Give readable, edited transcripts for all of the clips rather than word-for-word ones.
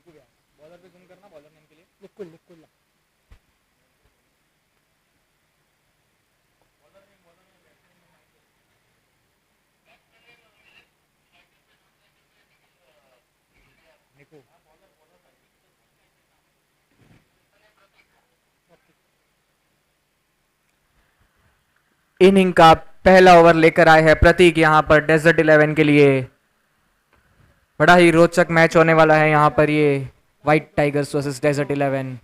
Bowler पे zoom करना, bowler name के लिए। निकुल निकुल निको। इनिंग का पहला ओवर लेकर आए हैं प्रतीक यहां पर डेजर्ट 11 के लिए। बड़ा ही रोचक मैच होने वाला है यहां पर, ये व्हाइट टाइगर्स वर्सेस डेजर्ट 11।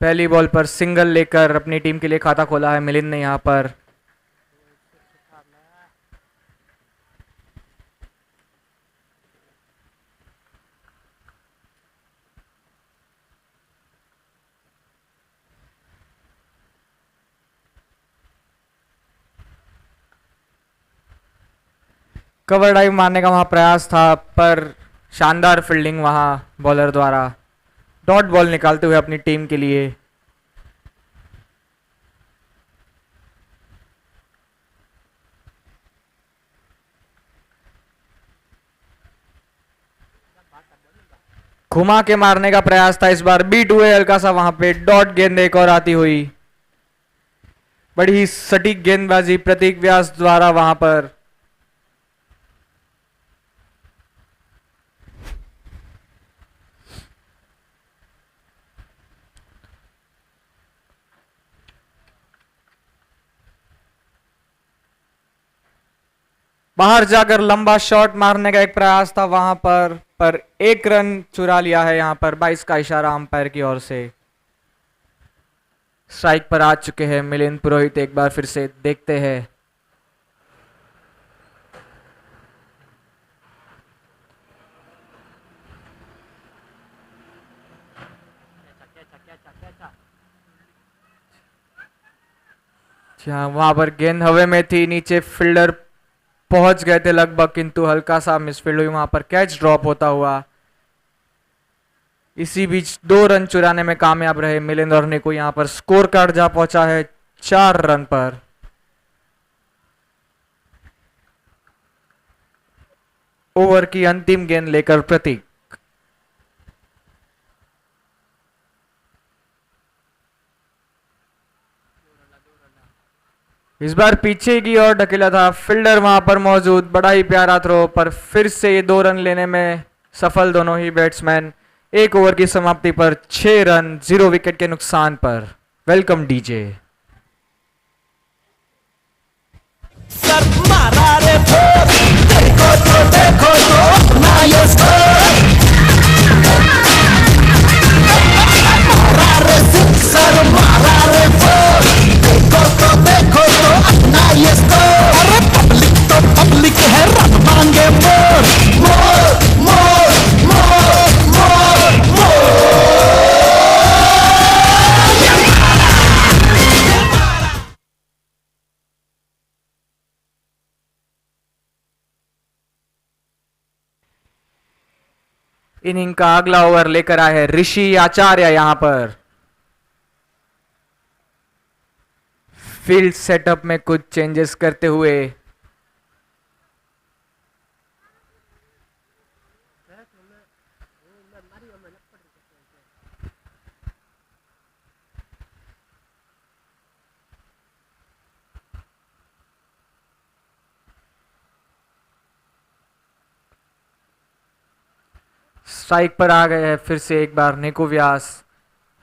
पहली बॉल पर सिंगल लेकर अपनी टीम के लिए खाता खोला है मिलिंद ने यहां पर। कवर ड्राइव मारने का वहां प्रयास था पर शानदार फील्डिंग वहां बॉलर द्वारा, डॉट बॉल निकालते हुए अपनी टीम के लिए। घुमा के मारने का प्रयास था, इस बार बीट हुए हल्का सा वहां पे, डॉट गेंद एक और आती हुई। बड़ी ही सटीक गेंदबाजी प्रतीक व्यास द्वारा वहां पर। बाहर जाकर लंबा शॉट मारने का एक प्रयास था वहां पर एक रन चुरा लिया है यहां पर 22 का इशारा अंपायर की ओर से। स्ट्राइक पर आ चुके हैं मिलिंद पुरोहित, एक बार फिर से देखते हैं। वहां पर गेंद हवा में थी, नीचे फील्डर पहुंच गए थे लगभग, किंतु हल्का सा मिसफील्ड हुई वहां पर, कैच ड्रॉप होता हुआ। इसी बीच 2 रन चुराने में कामयाब रहे मिलिंद और निको। यहां पर स्कोर कार्ड जा पहुंचा है 4 रन पर। ओवर की अंतिम गेंद लेकर प्रतीक। इस बार पीछे की ओर ढकेला था, फील्डर वहां पर मौजूद, बड़ा ही प्यारा थ्रो पर फिर से ये 2 रन लेने में सफल दोनों ही बैट्समैन। एक ओवर की समाप्ति पर 6 रन 0 विकेट के नुकसान पर। Welcome DJ. सर मारा रे फोर, देखो तो ना ये स्कोर, मारा रे सिक्सर, मारा रे फोर, देखो तो अपना ये स्कोर। अरे पब्लिक तो पब्लिक है, रन मांगे मोर मोर मोर मोर मोर मोर। इनिंग का अगला ओवर लेकर आए हैं ऋषि आचार्य यहां पर। फील्ड सेटअप में कुछ चेंजेस करते हुए स्ट्राइक पर आ गए हैं फिर से एक बार निको व्यास।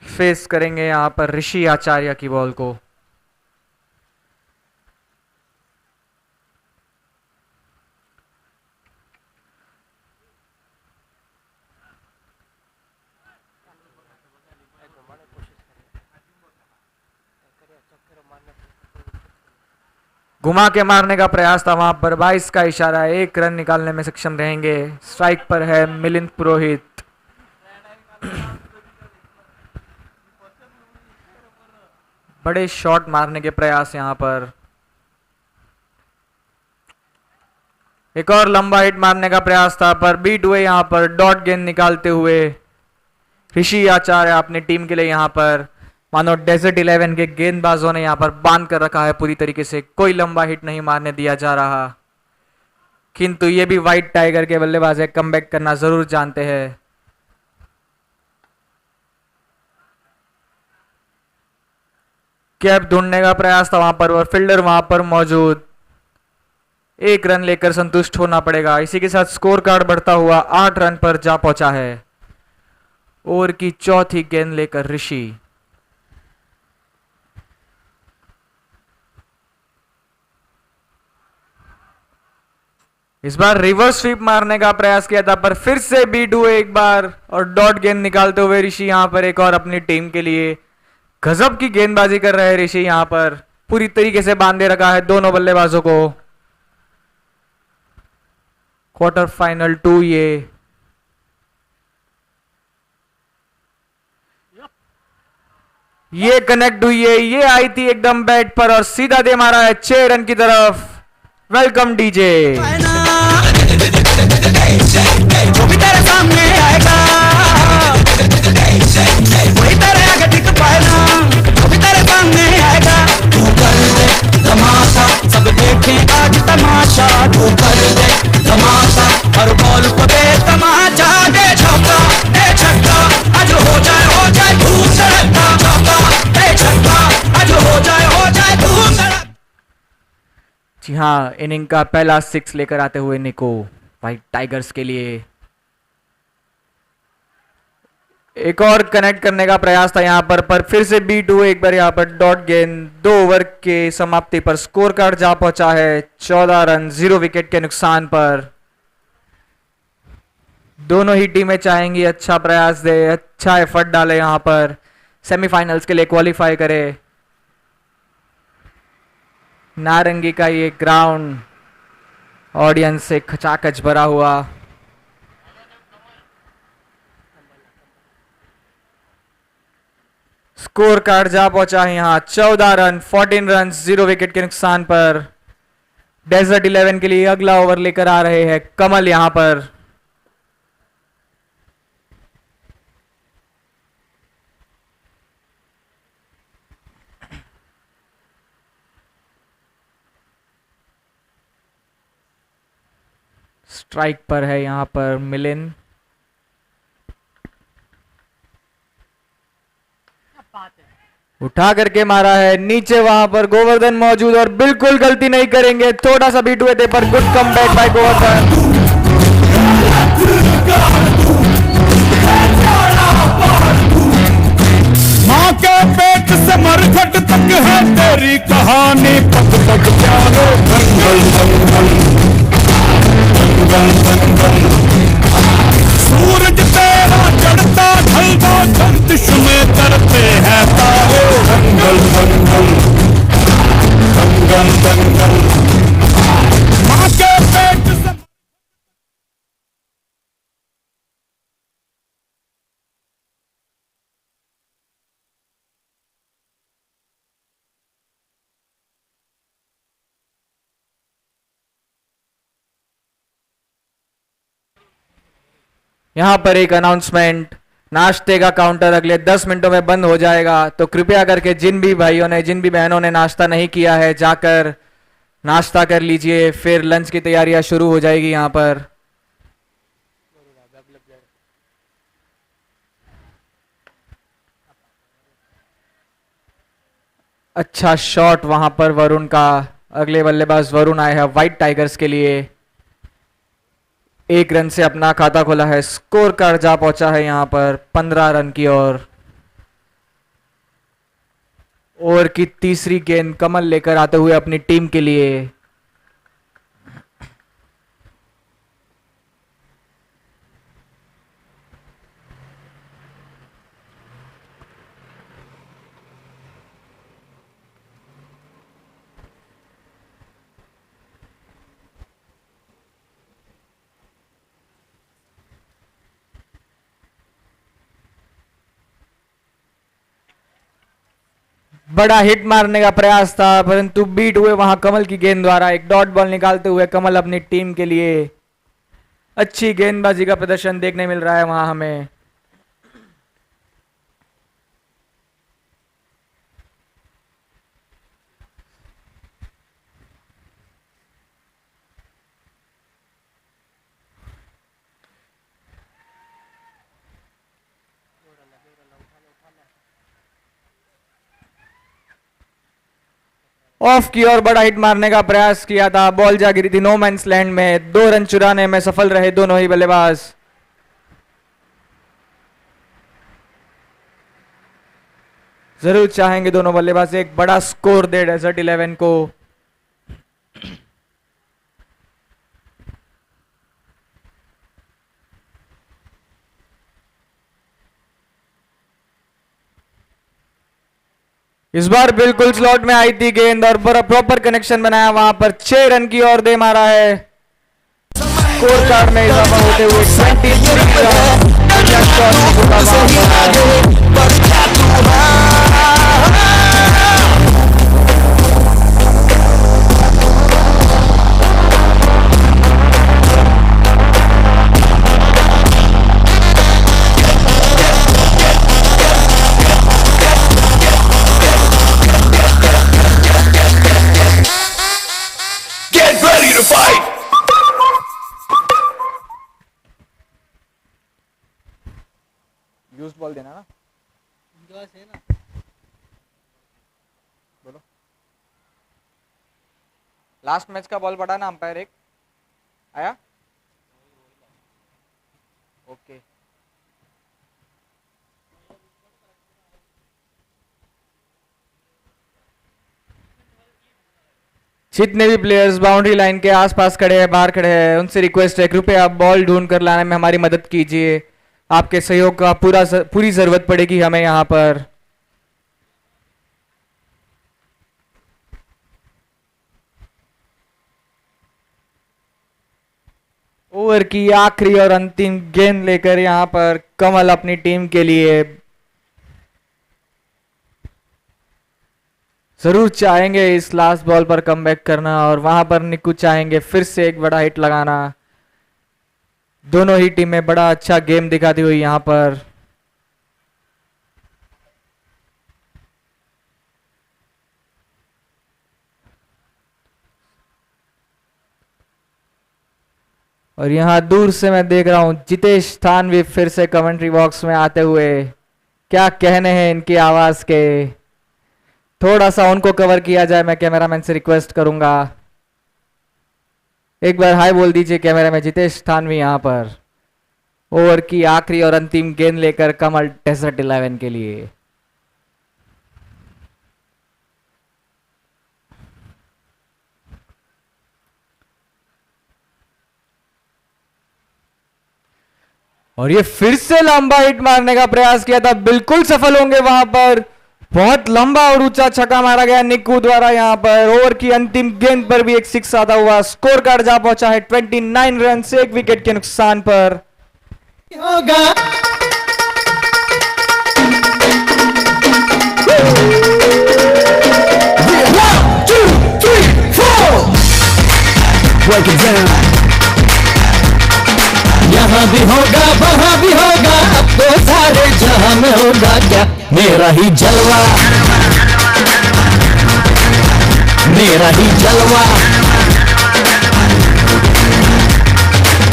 फेस करेंगे यहां पर ऋषि आचार्य की बॉल को। घुमा के मारने का प्रयास था वहां पर, 22 का इशारा, 1 रन निकालने में सक्षम रहेंगे। स्ट्राइक पर है मिलिंद पुरोहित। बड़े शॉट मारने के प्रयास यहां पर। एक और लंबा हिट मारने का प्रयास था पर बीट हुए यहां पर, डॉट गेंद निकालते हुए ऋषि आचार्य अपनी टीम के लिए यहां पर मानो डेजर्ट 11 के गेंदबाजों ने यहां पर बांध कर रखा है पूरी तरीके से, कोई लंबा हिट नहीं मारने दिया जा रहा। किंतु ये भी व्हाइट टाइगर के बल्लेबाज है, कमबैक करना जरूर जानते हैं। कैप ढूंढने का प्रयास था वहां पर और फील्डर वहां पर मौजूद। एक रन लेकर संतुष्ट होना पड़ेगा। इसी के साथ स्कोर कार्ड बढ़ता हुआ 8 रन पर जा पहुंचा है। ओवर की चौथी गेंद लेकर ऋषि। इस बार रिवर्स स्वीप मारने का प्रयास किया था पर फिर से बीट हुए एक बार और डॉट गेंद निकालते हुए ऋषि यहां पर एक और अपनी टीम के लिए गजब की गेंदबाजी कर रहे हैं ऋषि। यहां पर पूरी तरीके से बांधे रखा है दोनों बल्लेबाजों को। क्वार्टर फाइनल 2 ये कनेक्ट हुई है, ये आई थी एकदम बैट पर और सीधा दे मारा है 6 रन की तरफ। Welcome DJ. जो भी तेरे सामने आएगा वही तेरे आगे टिक पाएगा। जो भी तेरे सामने आएगा तू कर दे तमाशा, सब देखे आज तमाशा। तू कर दे तमाशा, हर बॉल को दे तमाचा। दे छक्का दे छक्का, आज हो जाए धूम धड़का। छक्का दे छक्का, आज हो जाए धूम धड़का। जी हाँ, इनिंग का पहला 6 लेकर आते हुए निको व्हाइट टाइगर्स के लिए। एक और कनेक्ट करने का प्रयास था यहां पर फिर से बीट हुए एक बार यहां पर डॉट गेंद। 2 ओवर के समाप्ति पर स्कोर कार्ड जा पहुंचा है 14 रन 0 विकेट के नुकसान पर। दोनों ही टीमें चाहेंगी अच्छा प्रयास दे, अच्छा एफर्ट डाले, यहां पर सेमीफाइनल्स के लिए क्वालिफाई करे। नारंगी का ये ग्राउंड ऑडियंस से खचाखच भरा हुआ। स्कोर कार्ड जा पहुंचा है यहां 14 रन 14 रन 0 विकेट के नुकसान पर। डेजर्ट 11 के लिए अगला ओवर लेकर आ रहे हैं कमल यहां पर। स्ट्राइक पर है यहां पर मिलिन। उठा करके मारा है नीचे, वहां पर गोवर्धन मौजूद और बिल्कुल गलती नहीं करेंगे। थोड़ा सा बीट हुए थे पर good come back by Govardhan. माँ के पेट से मरघट तक है तेरी कहानी। पग पग प्यारो दंगल दंगल दंगल दंगल। सूरज तेरा चढ़ता ढलता गर्दिश में करते हैं तारे। दंगल दंगल दंगल दंगल। माँ के पेट से यहां पर एक अनाउंसमेंट, नाश्ते का काउंटर अगले 10 मिनटों में बंद हो जाएगा, तो कृपया करके जिन भी भाइयों ने जिन भी बहनों ने नाश्ता नहीं किया है जाकर नाश्ता कर लीजिए। फिर लंच की तैयारियां शुरू हो जाएगी यहां पर। अच्छा शॉट वहां पर वरुण का। अगले बल्लेबाज वरुण आए हैं व्हाइट टाइगर्स के लिए। 1 रन से अपना खाता खोला है। स्कोर कार्ड जा पहुंचा है यहां पर 15 रन की ओवर की तीसरी गेंद कमल लेकर आते हुए अपनी टीम के लिए। बड़ा हिट मारने का प्रयास था परंतु बीट हुए वहां कमल की गेंद द्वारा। एक डॉट बॉल निकालते हुए कमल अपनी टीम के लिए अच्छी गेंदबाजी का प्रदर्शन देखने मिल रहा है वहां हमें। ऑफ की और बड़ा हिट मारने का प्रयास किया था, बॉल जा गिरी थी नो मैंस लैंड में। 2 रन चुराने में सफल रहे दोनों ही बल्लेबाज। जरूर चाहेंगे दोनों बल्लेबाज एक बड़ा स्कोर दे डेजर्ट 11 को। इस बार बिल्कुल स्लॉट में आई थी गेंद और बड़ा प्रॉपर कनेक्शन बनाया वहां पर। 6 रन की ओर दे मारा है। स्कोर कार्ड में इजाफा होते हुए 23 Get ready to fight! Use ball देना ना। बोलो लास्ट मैच का बॉल पड़ा ना अंपायर एक आया। ओके जितने भी प्लेयर्स बाउंड्री लाइन के आसपास खड़े हैं, बाहर खड़े हैं, उनसे रिक्वेस्ट है कृपया आप बॉल ढूंढ कर लाने में हमारी मदद कीजिए। आपके सहयोग का पूरी जरूरत पड़ेगी हमें यहां पर। ओवर की आखिरी और अंतिम गेंद लेकर यहां पर कमल अपनी टीम के लिए जरूर चाहेंगे इस लास्ट बॉल पर कमबैक करना और वहां पर निक्कू चाहेंगे फिर से एक बड़ा हिट लगाना। दोनों ही टीमें बड़ा अच्छा गेम दिखाती हुई यहां पर। और यहां दूर से मैं देख रहा हूं जितेश थानवी फिर से कमेंट्री बॉक्स में आते हुए। क्या कहने हैं इनकी आवाज के, थोड़ा सा उनको कवर किया जाए, मैं कैमरामैन से रिक्वेस्ट करूंगा। एक बार हाय बोल दीजिए कैमरा में। जितेश थानवी यहां पर ओवर की आखिरी और अंतिम गेंद लेकर कमल डेजर्ट 11 के लिए। और ये फिर से लंबा हिट मारने का प्रयास किया था, बिल्कुल सफल होंगे वहां पर। बहुत लंबा और ऊंचा छक्का मारा गया निक्कू द्वारा यहां पर। ओवर की अंतिम गेंद पर भी एक सिक्स आता हुआ। स्कोर कार्ड जा पहुंचा है 29 रन से 1 विकेट के नुकसान पर। होगा यहाँ भी होगा वहाँ भी होगा, अब तो सारे जहां में होगा क्या मेरा ही जलवा, मेरा ही जलवा।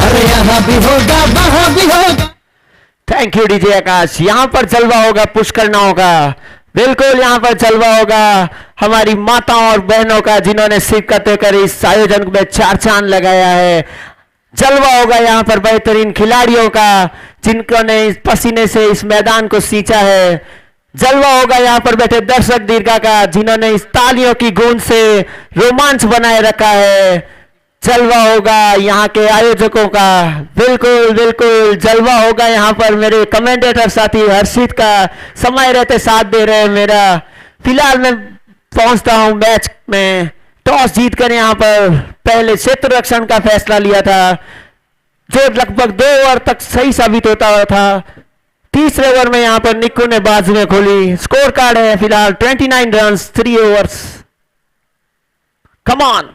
अरे यहाँ भी होगा वहाँ भी होगा। थैंक यू डीजे आकाश। यहाँ पर जलवा होगा, पुश करना होगा, बिल्कुल यहाँ पर जलवा होगा हमारी माताओं और बहनों का जिन्होंने शिरकत कर इस आयोजन में 4 चांद लगाया है। जलवा होगा यहाँ पर बेहतरीन खिलाड़ियों का जिनको ने इस पसीने से इस मैदान को सींचा है। जलवा होगा यहाँ पर बैठे दर्शक दीर्घा का जिन्होंने इस तालियों की गूंज से रोमांच बनाए रखा है। जलवा होगा यहाँ के आयोजकों का, बिल्कुल बिल्कुल जलवा होगा यहाँ पर मेरे कमेंटेटर साथी हर्षित का समय रहते साथ दे रहे हैं मेरा। फिलहाल मैं पहुंचता हूं मैच में। टॉस जीतकर यहाँ पर पहले क्षेत्र रक्षण का फैसला लिया था जो लगभग 2 ओवर तक सही साबित होता था। तीसरे ओवर में यहाँ पर निक्कू ने बाजुएं खोली। स्कोर कार्ड है फिलहाल 29 रन 3 ओवर्स। Come on.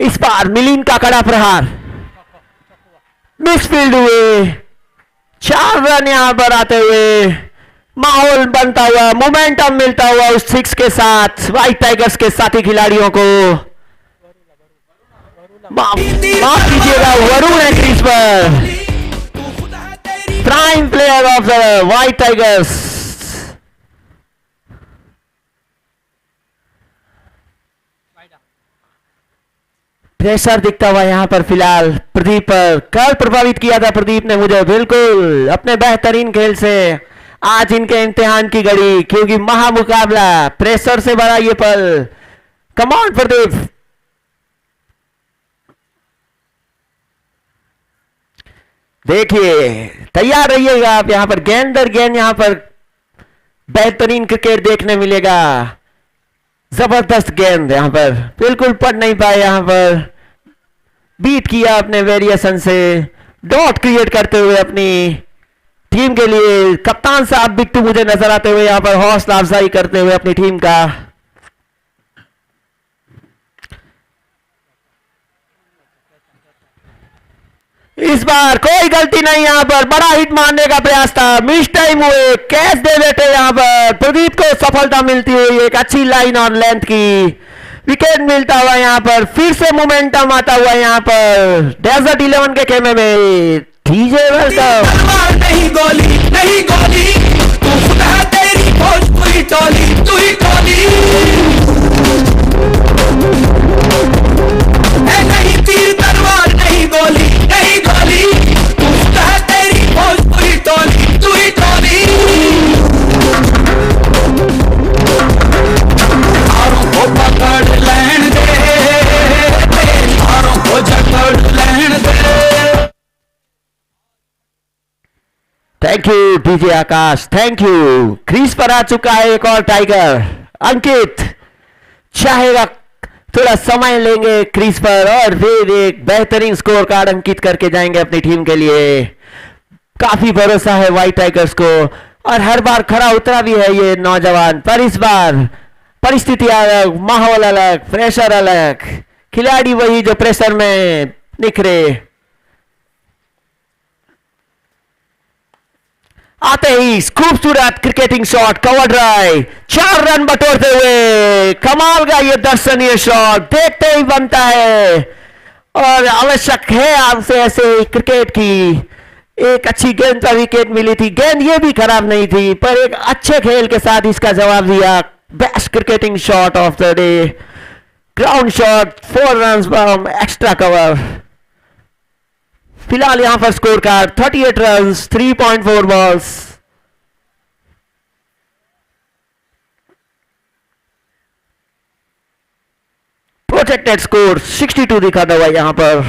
इस बार मिलिन का कड़ा प्रहार मिसफील्ड हुए। 4 रन यहां पर आते हुए माहौल बनता हुआ, मोमेंटम मिलता हुआ उस 6 के साथ व्हाइट टाइगर्स के साथी खिलाड़ियों को। माफ कीजिएगा, वरुण है क्रीज पर। Prime player of the white tigers. Pressure दिखता हुआ यहां पर फिलहाल प्रदीप पर। कल प्रभावित किया था प्रदीप ने मुझे बिल्कुल अपने बेहतरीन खेल से। आज इनके इम्तिहान की घड़ी, क्योंकि महामुकाबला प्रेशर से भरा ये पल। Come on Pradeep. देखिए तैयार रहिएगा आप। यहां पर गेंद दर गेंद यहां पर बेहतरीन क्रिकेट देखने मिलेगा। जबरदस्त गेंद यहां पर बिल्कुल पढ़ नहीं पाए, यहां पर बीट किया अपने वेरिएशन से, डॉट क्रिएट करते हुए अपनी टीम के लिए। कप्तान साहब बिट्टू मुझे नजर आते हुए यहां पर हौसला अफजाई करते हुए अपनी टीम का। इस बार कोई गलती नहीं, यहां पर बड़ा हिट मारने का प्रयास था, मिस टाइम हुए, कैच दे देते यहां पर प्रदीप को सफलता मिलती हुई। एक अच्छी लाइन और लेंथ की विकेट मिलता हुआ यहां पर फिर से मोमेंटम आता हुआ यहां पर डेजर्ट 11 के खेमे में। DJ welcome. तलवार नहीं गोली, नहीं गोली, तू खुद है तेरी फौज, तू ही टोली, तू ही टोली। है नहीं तीर तलवार, नहीं गोली, नहीं गोली, तू खुद है तेरी फौज, तू ही टोली, तू ही टोली। हारों को पकड़ लेन दे, तेरी हारों को जकड़ लेन दे। Thank you DJ Akash, thank you. Crease पर आ चुका है एक और टाइगर अंकित। चाहेगा थोड़ा समय लेंगे क्रीज पर और फिर एक बेहतरीन स्कोर कार्ड अंकित करके जाएंगे अपनी टीम के लिए। काफी भरोसा है व्हाइट टाइगर्स को और हर बार खरा उतरा भी है ये नौजवान। पर इस बार परिस्थिति अलग, माहौल अलग, प्रेशर अलग, खिलाड़ी वही जो प्रेशर में निखरे। आते ही खूबसूरत cricketing shot, cover drive, 4 run बटोरते हुए कमाल का ये दर्शनीय शॉट देखते ही बनता है और आवश्यक है आपसे ऐसे क्रिकेट की। एक अच्छी गेंद पर विकेट मिली थी, गेंद ये भी खराब नहीं थी, पर एक अच्छे खेल के साथ इसका जवाब दिया। Best cricketing shot of the day, ground shot, 4 run from extra cover. फिलहाल यहां पर score card 38 run 3.4 balls. Projected score 62 दिखाता हुआ यहां पर।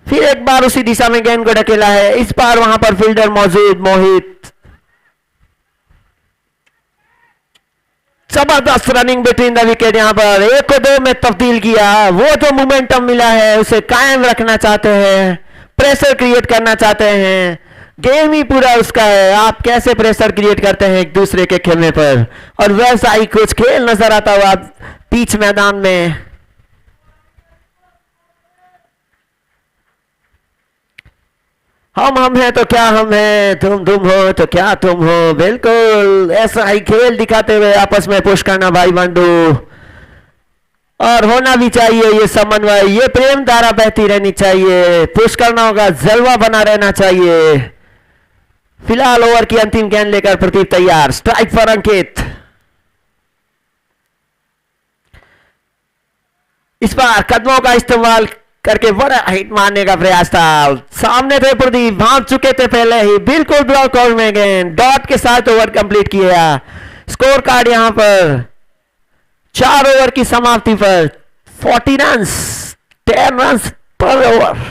फिर एक बार उसी दिशा में गेंद को ढकेला है, इस बार वहां पर फील्डर मौजूद मोहित। जबरदस्त रनिंग बिटवीन द विकेट, यहां पर 1 को 2 में तब्दील किया। वो जो मोमेंटम मिला है उसे कायम रखना चाहते हैं, प्रेशर क्रिएट करना चाहते हैं। गेम ही पूरा उसका है, आप कैसे प्रेशर क्रिएट करते हैं एक दूसरे के खेमे पर, और वैसा ही कुछ खेल नजर आता हुआ बीच मैदान में। हम हैं तो क्या हम हैं, तुम हो तो क्या तुम हो। बिल्कुल ऐसा ही खेल दिखाते हुए आपस में पुश करना भाई बंधु, और होना भी चाहिए ये समन्वय, ये प्रेम धारा बहती रहनी चाहिए। पुश करना होगा, जलवा बना रहना चाहिए। फिलहाल ओवर की अंतिम गेंद लेकर प्रदीप तैयार, स्ट्राइक पर अंकित। इस बार कदमों का इस्तेमाल करके बड़ा हिट मारने का प्रयास था। सामने थे प्रदीप, भाग चुके थे पहले ही, बिल्कुल ब्लॉक ओवर में गेंद डॉट के साथ ओवर कंप्लीट किया। स्कोर कार्ड यहां पर 4 ओवर की समाप्ति पर 40 रन 10 रन पर ओवर।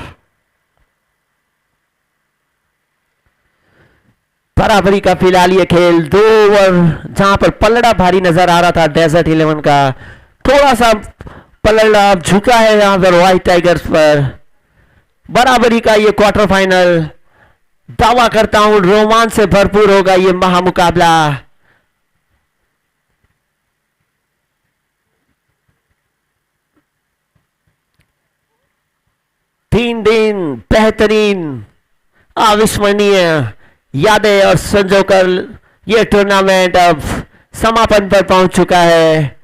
बराबरी का फिलहाल ये खेल 2 ओवर, जहां पर पलड़ा भारी नजर आ रहा था डेजर्ट 11 का, थोड़ा सा पलड़ा अब झुका है यहां पर व्हाइट टाइगर्स पर। बराबरी का ये क्वार्टर फाइनल, दावा करता हूं रोमांच से भरपूर होगा ये महामुकाबला। तीन दिन बेहतरीन अविस्मरणीय यादें और संजो कर ये टूर्नामेंट अब समापन पर पहुंच चुका है।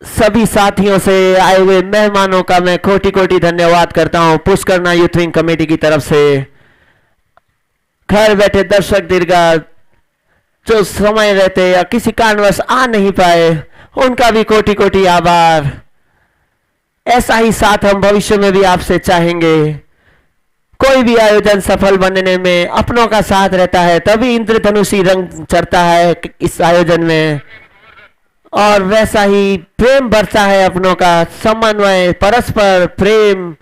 सभी साथियों से, आए हुए मेहमानों का मैं कोटि कोटि धन्यवाद करता हूं पुष्करना यूथ विंग कमेटी की तरफ से। घर बैठे दर्शक दीर्घा जो समय रहते या किसी कारणवश आ नहीं पाए, उनका भी कोटि कोटि आभार। ऐसा ही साथ हम भविष्य में भी आपसे चाहेंगे। कोई भी आयोजन सफल बनने में अपनों का साथ रहता है, तभी इंद्रधनुषी रंग चढ़ता है इस आयोजन में, और वैसा ही प्रेम बढ़ता है अपनों का, समन्वय, परस्पर प्रेम,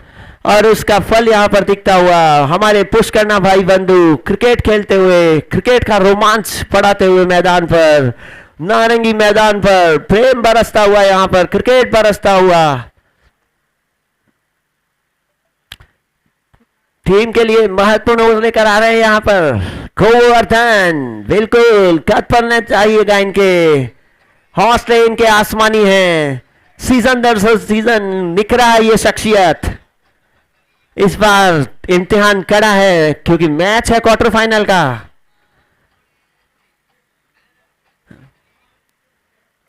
और उसका फल यहाँ पर दिखता हुआ हमारे पुष्करना भाई बंधु क्रिकेट खेलते हुए, क्रिकेट का रोमांच बढ़ाते हुए मैदान पर, नारंगी मैदान पर प्रेम बरसता हुआ, यहाँ पर क्रिकेट बरसता हुआ। टीम के लिए महत्वपूर्ण ओवर लेकर आ रहे हैं यहाँ पर गोवर्धन। बिल्कुल कद पर चाहिएगा, इनके हौसले इनके आसमानी हैं। सीजन दर सीजन निख रहा है ये शख्सियत। इस बार इम्तिहान कड़ा है क्योंकि मैच है क्वार्टर फाइनल का।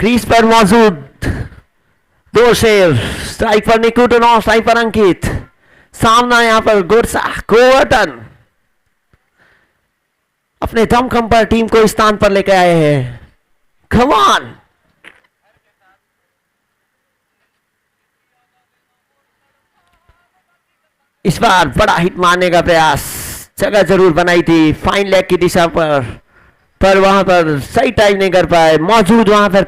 क्रीज पर मौजूद दो शेर, स्ट्राइक पर निकुटन और स्ट्राइक पर अंकित। सामना यहां पर गुरसा गोवर्धन अपने दमखम पर टीम को स्थान पर लेकर आए हैं। कम ऑन, इस बार बड़ा हिट मारने का प्रयास, जगह जरूर बनाई थी फाइन लेग की दिशा पर वहां पर सही टाइम नहीं कर पाए। मौजूद वहां पर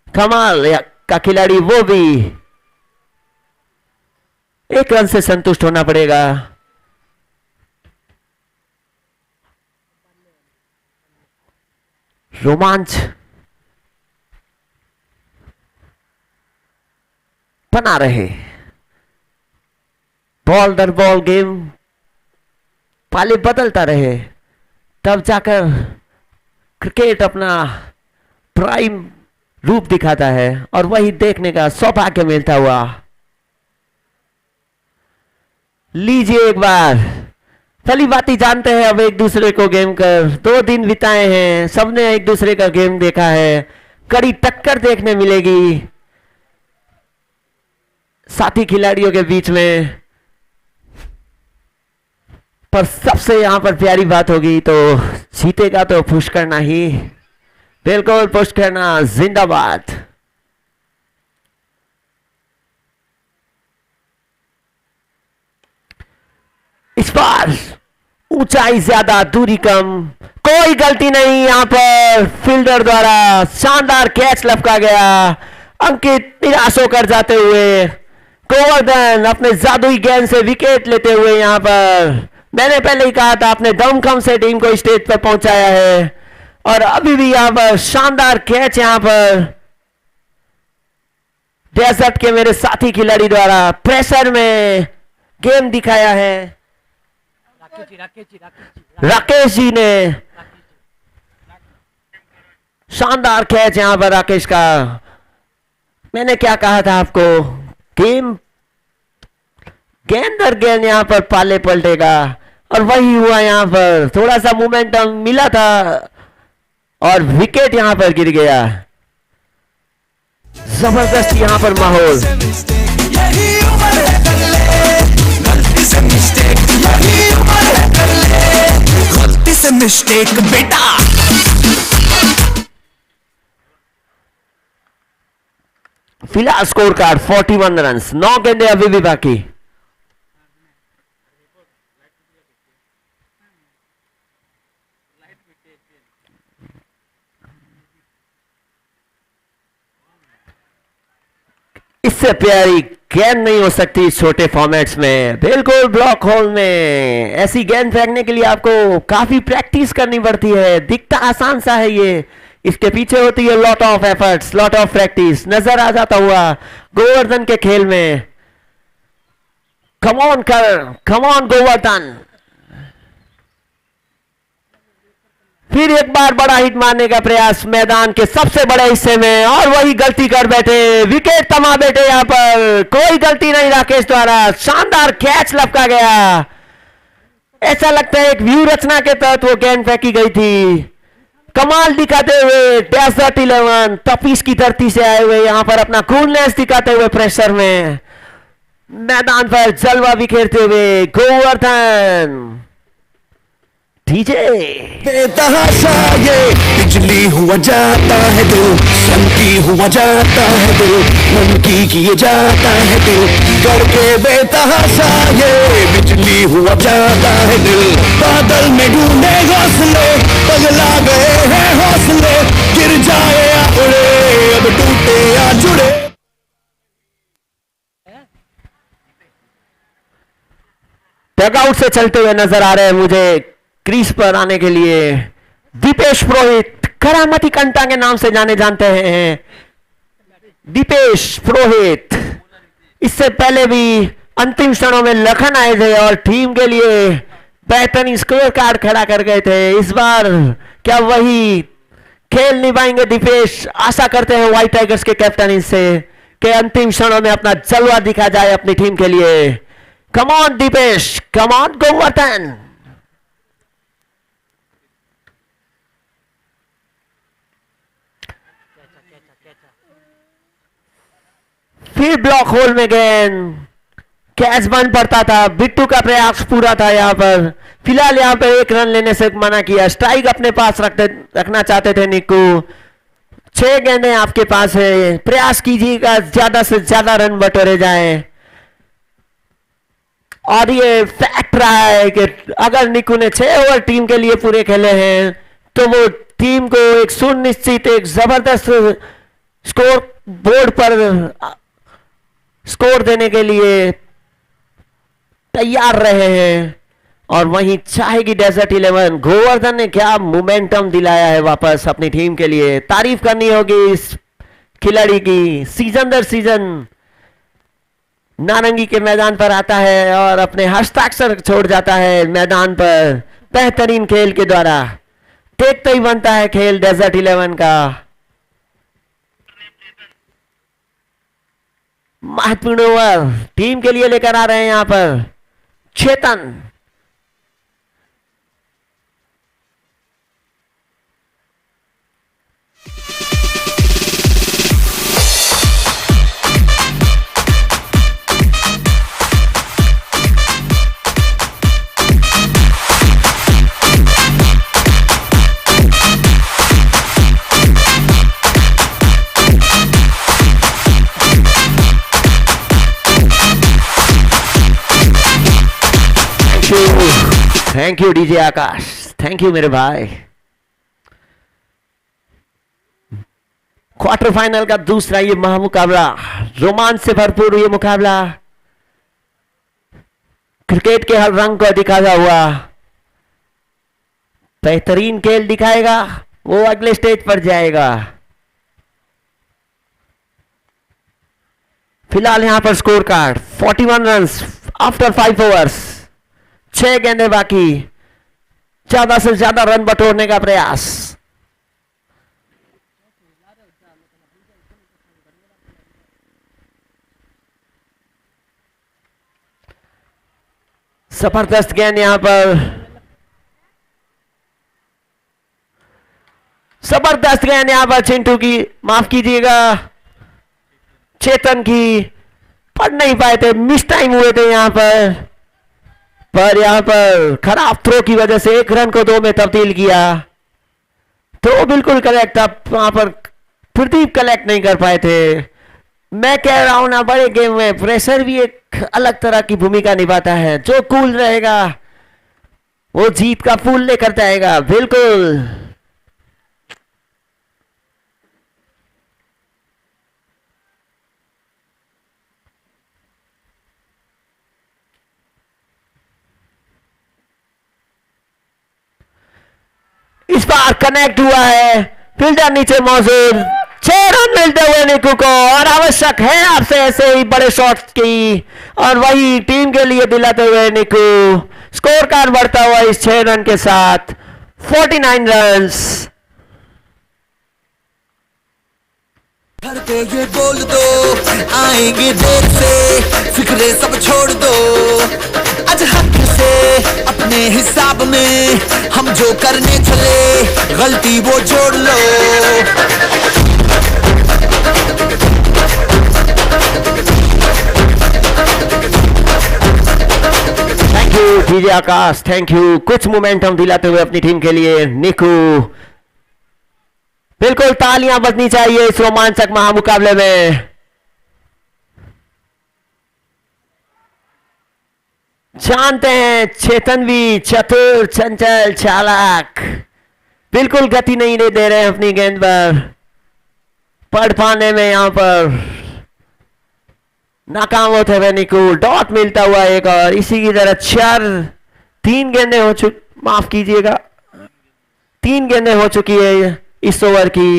कमल का खिलाड़ी, वो भी एक रन से संतुष्ट होना पड़ेगा। रोमांच बना रहे, बॉल दर बॉल गेम पाले बदलता रहे, तब जाकर क्रिकेट अपना प्राइम रूप दिखाता है, और वही देखने का सौभाग्य मिलता हुआ। लीजिए एक बार, भली बाती जानते हैं अब एक दूसरे को गेम कर, 2 दिन बिताए हैं, सबने एक दूसरे का गेम देखा है, कड़ी टक्कर देखने मिलेगी साथी खिलाड़ियों के बीच में। पर सबसे यहां पर प्यारी बात होगी तो जीतेगा तो पुष्करना ही। बिल्कुल पुष्करना जिंदाबाद। इस बार ऊंचाई ज्यादा दूरी कम, कोई गलती नहीं यहां पर फील्डर द्वारा, शानदार कैच लपका गया। अंकित निराश होकर जाते हुए, गोवर्धन अपने जादुई गेंद से विकेट लेते हुए, यहां पर मैंने पहले ही कहा था अपने दमखम से टीम को स्टेज पर पहुंचाया है, और अभी भी यहां पर शानदार कैच यहां पर डेजर्ट के मेरे साथी खिलाड़ी द्वारा प्रेशर में गेम दिखाया है। राकेश जी ने शानदार कैच यहां पर राकेश का। मैंने क्या कहा था आपको, गेम गेंद दर गेंद यहां पर पाले पलटेगा, और वही हुआ। यहां पर थोड़ा सा मोमेंटम मिला था और विकेट यहां पर गिर गया। जबरदस्त यहां पर माहौल। गलती से मिस्टेक बेटा। फिलहाल स्कोर कार्ड 41 रन, 9 गेंदे अभी भी बाकी। इससे प्यारी गेंद नहीं हो सकती छोटे फॉर्मेट्स में। बिल्कुल ब्लॉक होल में ऐसी गेंद फेंकने के लिए आपको काफी प्रैक्टिस करनी पड़ती है। दिखता आसान सा है ये, इसके पीछे होती है lot of efforts, lot of practice. नजर आ जाता हुआ गोवर्धन के खेल में। Come on Govardhan. फिर एक बार बड़ा हिट मारने का प्रयास मैदान के सबसे बड़े हिस्से में, और वही गलती कर बैठे, विकेट तमा बैठे। यहां पर कोई गलती नहीं राकेश द्वारा, शानदार कैच लपका गया। ऐसा लगता है एक व्यू रचना के तहत वो गेंद फेंकी गई थी, कमाल दिखाते हुए डेजर्ट 11 तपीस की धरती से आए हुए यहां पर अपना कूलनेस दिखाते हुए प्रेशर में मैदान पर जलवा बिखेरते हुए गोवर्धन डीजे। बेतहाशा ये बिजली हुआ जाता है दिल, शंकी हुआ जाता है दिल, मन की किए जाता है दिल करके बेतहाशा ये बिजली हुआ जाता है दिल। बादल में ढूंढे घोंसले, पगला गए हैं हौसले, गिर जाए या उड़े, अब टूटे या जुड़े। डगआउट से चलते हुए नजर आ रहे हैं मुझे क्रीज पर आने के लिए दीपेश पुरोहित, करामती कंटा के नाम से जाने जानते हैं दीपेश पुरोहित। इससे पहले भी अंतिम क्षणों में लखन आए थे और टीम के लिए बेहतरीन स्कोर कार्ड खड़ा कर गए थे। इस बार क्या वही खेल निभाएंगे दीपेश? आशा करते हैं व्हाइट टाइगर्स के कैप्टन से कि अंतिम क्षणों में अपना जलवा दिखा जाए अपनी टीम के लिए। Come on Deepesh, come on Govardhan. फिर ब्लॉक होल में गेंद, कैच बन पड़ता था। बिट्टू का प्रयास पूरा था यहां पर। फिलहाल यहां पर एक रन लेने से मना किया, स्ट्राइक अपने पास रखना चाहते थे निक्कू। 6 गेंदें आपके पास है, प्रयास कीजिएगा ज्यादा से ज्यादा रन बटोरे जाएं। और ये फैक्ट रहा है कि अगर निक्कू ने 6 ओवर टीम के लिए पूरे खेले हैं तो वो टीम को एक सुनिश्चित एक जबरदस्त स्कोर बोर्ड पर स्कोर देने के लिए तैयार रहे हैं। और वहीं चाहेगी डेजर्ट 11। गोवर्धन ने क्या मोमेंटम दिलाया है वापस अपनी टीम के लिए, तारीफ करनी होगी इस खिलाड़ी की। सीजन दर सीजन नारंगी के मैदान पर आता है और अपने हस्ताक्षर छोड़ जाता है मैदान पर बेहतरीन खेल के द्वारा। देखते ही बनता है खेल डेजर्ट 11 का। महत्वपूर्ण ओवर टीम के लिए लेकर आ रहे हैं यहां पर Chetan. Thank you DJ Akash, thank you मेरे भाई। क्वार्टर फाइनल का दूसरा ये महामुकाबला, रोमांच से भरपूर ये मुकाबला, क्रिकेट के हर रंग को दिखाया हुआ बेहतरीन खेल दिखाएगा वो अगले स्टेज पर जाएगा। फिलहाल यहां पर score card 41 runs after 5 overs, 6 गेंदें बाकी, ज्यादा से ज्यादा रन बटोरने का प्रयास। जबरदस्त गेंद यहां पर, जबरदस्त गेंद यहां पर चिंटू की, माफ कीजिएगा चेतन की, पढ़ नहीं पाए थे, मिस टाइम हुए थे यहां पर यहां पर खराब थ्रो की वजह से 1 रन को 2 में तब्दील किया। थ्रो बिल्कुल करेक्ट था, वहां पर प्रदीप कलेक्ट नहीं कर पाए थे। मैं कह रहा हूं ना, बड़े गेम में प्रेशर भी एक अलग तरह की भूमिका निभाता है। जो कूल रहेगा वो जीत का फूल लेकर जाएगा। बिल्कुल इस बार कनेक्ट हुआ है, फील्डर नीचे मौजूद, 6 रन मिलते हुए निकू को। और आवश्यक है आपसे ऐसे ही बड़े शॉट्स की, और वही टीम के लिए दिलाते हुए निकू। स्कोर कार्ड बढ़ता हुआ इस 6 रन के साथ 49 रन्स। घर पे ये बोल दो आएंगे देर से, फिक्रे सब छोड़ दो, आज हक से अपने हिसाब में हम जो करने चले गलती वो जोड़ लो। Thank you DJ Akash, thank you. कुछ मोमेंटम दिलाते हुए अपनी टीम के लिए निकू। बिल्कुल तालियां बजनी चाहिए इस रोमांचक महामुकाबले में। जानते हैं चेतनवी, चतुर, चंचल, चालाक, बिल्कुल गति नहीं दे रहे हैं अपनी गेंद पर। पढ़ पाने में यहां पर नाकाम होते हुए निकू। डॉट मिलता हुआ एक और इसी की तरह 3 गेंदें हो चुकी, माफ कीजिएगा 3 गेंदें हो चुकी है इस ओवर की।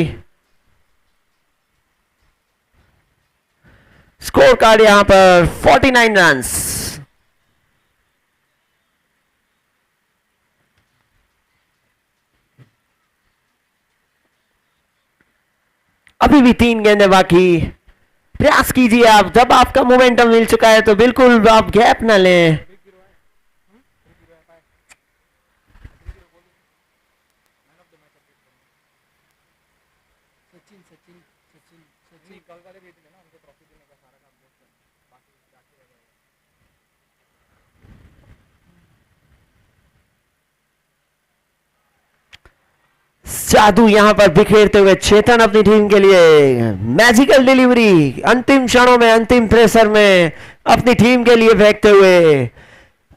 स्कोर कार्ड यहां पर 49 रन्स। अभी भी 3 गेंदें बाकी। प्रयास कीजिए आप, जब आपका मोमेंटम मिल चुका है तो बिल्कुल आप गैप ना लें। कल वाले भी थे ना, उनको ट्रॉफी देने का सारा काम बाकी बाकी रह गया। जादू यहां पर बिखेरते हुए चेतन अपनी टीम के लिए मैजिकल डिलीवरी अंतिम क्षणों में, अंतिम प्रेशर में अपनी टीम के लिए फेंकते हुए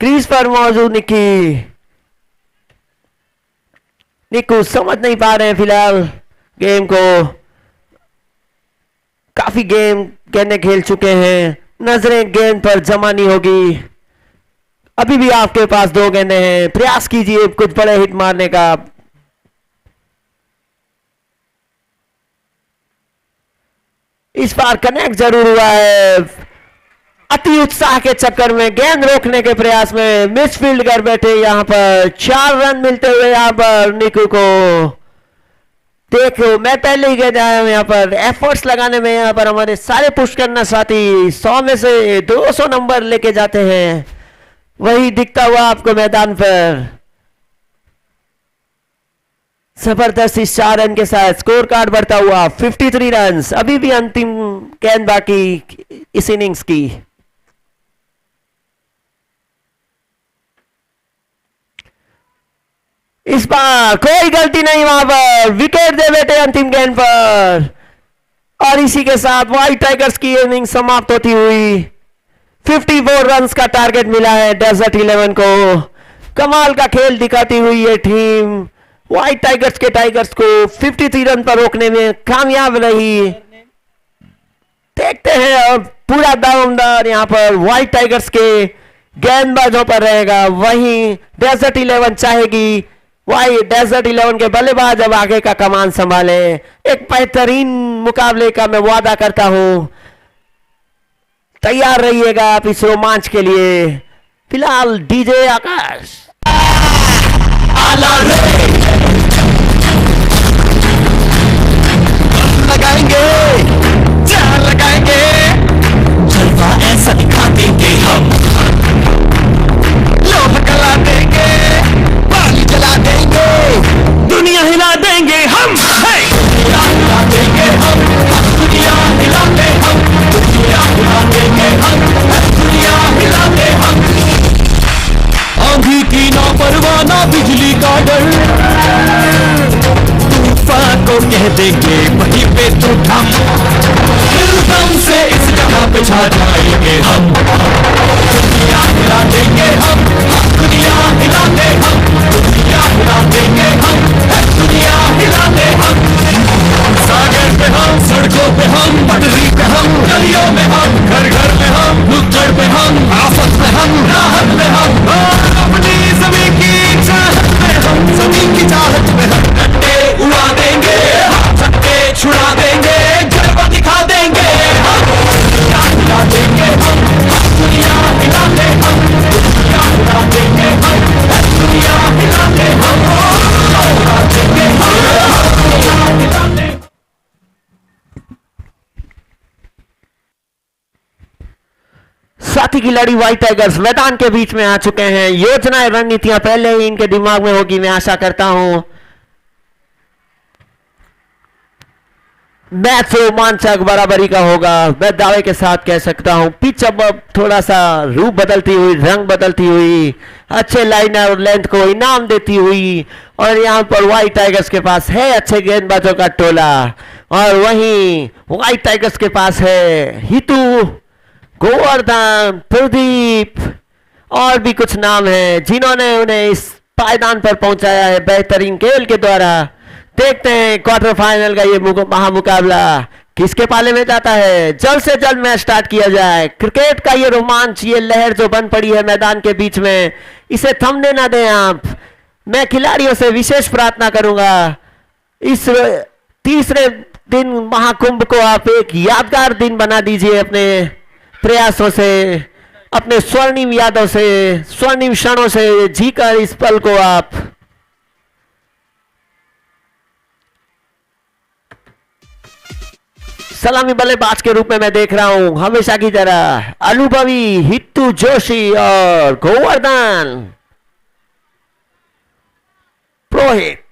क्रीज पर मौजूद निक्कू समझ नहीं पा रहे हैं फिलहाल गेम को। काफी गेंदें खेल चुके हैं, नजरें गेंद पर जमा नहीं होगी। अभी भी आपके पास 2 गेंदें हैं, प्रयास कीजिए कुछ बड़े हिट मारने का। इस बार कनेक्ट जरूर हुआ है। अति उत्साह के चक्कर में गेंद रोकने के प्रयास में मिसफील्ड कर बैठे। यहां पर 4 रन मिलते हुए यहां पर निकू को। देखो मैं पहले ही कह रहा हूं, यहां पर एफर्ट्स लगाने में यहां पर हमारे सारे पुश करना साथी 100 में से 200 नंबर लेके जाते हैं। वही दिखता हुआ आपको मैदान पर। जबरदस्त इस 4 रन के साथ स्कोर कार्ड बढ़ता हुआ 53 रन। अभी भी अंतिम गेंद बाकी इस इनिंग्स की। इस बार कोई गलती नहीं, वहां पर विकेट दे बैठे अंतिम गेंद पर। और इसी के साथ व्हाइट टाइगर्स की इनिंग समाप्त होती हुई 54 रन का टारगेट मिला है डेजर्ट 11 को। कमाल का खेल दिखाती हुई ये टीम व्हाइट टाइगर्स के टाइगर्स को 53 रन पर रोकने में कामयाब रही। देखते हैं अब पूरा दावेदार यहां पर व्हाइट टाइगर्स के गेंदबाजों पर रहेगा। वहीं डेजर्ट 11 चाहेगी वही डेजर्ट 11 के बल्लेबाज अब आगे का कमान संभाले। एक बेहतरीन मुकाबले का मैं वादा करता हूं, तैयार रहिएगा आप इस रोमांच के लिए। फिलहाल डीजे आकाश लगाएंगे, जान लगाएंगे, जलवा ऐसा दिखा देंगे हम। लोह गला देंगे, पानी जला देंगे, दुनिया हिला देंगे हम। दुनिया हिला देंगे हम, दुनिया हिला दे हम, दुनिया हिला देंगे हम, दुनिया हिला दे हम। आंधी की ना परवाह ना बिजली का डर, तूफान को कह देंगे वहीं पे तो हम। दम से इस जगह पे छा जाएंगे हम। दुनिया हिला देंगे हम, दुनिया हिला दे हम, दुनिया हिला देंगे हम, दुनिया हिला दे हम। सागर पे हम, सड़कों पे हम, पटरी पे हम, गलियों में हम, घर घर में हम, नुक्कड़ पे हम, आफत में हम, राहत में हम। अपनी जमीन की चाहत में हम, जमीन की चाहत में हम डंडे उड़ा देंगे, छक्के छुड़ा देंगे, जलवा दिखा देंगे हम। दुनिया हिला देंगे हम, दुनिया हिला दे हम, दुनिया हिला देंगे हम, दुनिया हिला दे हम, उड़ा देंगे हम, दुनिया हिला साथी खिलाड़ी व्हाइट टाइगर्स मैदान के बीच में आ चुके हैं। योजनाएं रणनीतियां पहले ही इनके दिमाग में होगी, मैं आशा करता हूं। मैच रोमांचक बराबरी का होगा, मैं दावे के साथ कह सकता हूं। पिच अब थोड़ा सा रूप बदलती हुई, रंग बदलती हुई, अच्छे लाइनर और लेंथ को इनाम देती हुई, और यहां पर व्हाइट टाइगर्स के पास है अच्छे गेंदबाजों का टोला, और वहीं व्हाइट टाइगर्स के पास है हितू, गोवर्धन, प्रदीप और भी कुछ नाम हैं जिन्होंने उन्हें इस पायदान पर पहुंचाया है बेहतरीन खेल के द्वारा। देखते हैं क्वार्टर फाइनल का ये महामुकाबला किसके पाले में जाता है। जल्द से जल्द मैच स्टार्ट किया जाए। क्रिकेट का ये रोमांच, ये लहर जो बन पड़ी है मैदान के बीच में, इसे थमने ना दें आप। मैं खिलाड़ियों से विशेष प्रार्थना करूंगा, इस तीसरे दिन महाकुंभ को आप एक यादगार दिन बना दीजिए अपने प्रयासों से, अपने स्वर्णिम यादों से, स्वर्णिम क्षणों से जीकर इस पल को आप। सलामी बल्लेबाज के रूप में मैं देख रहा हूं हमेशा की तरह अनुभवी हितू जोशी और गोवर्धन पुरोहित।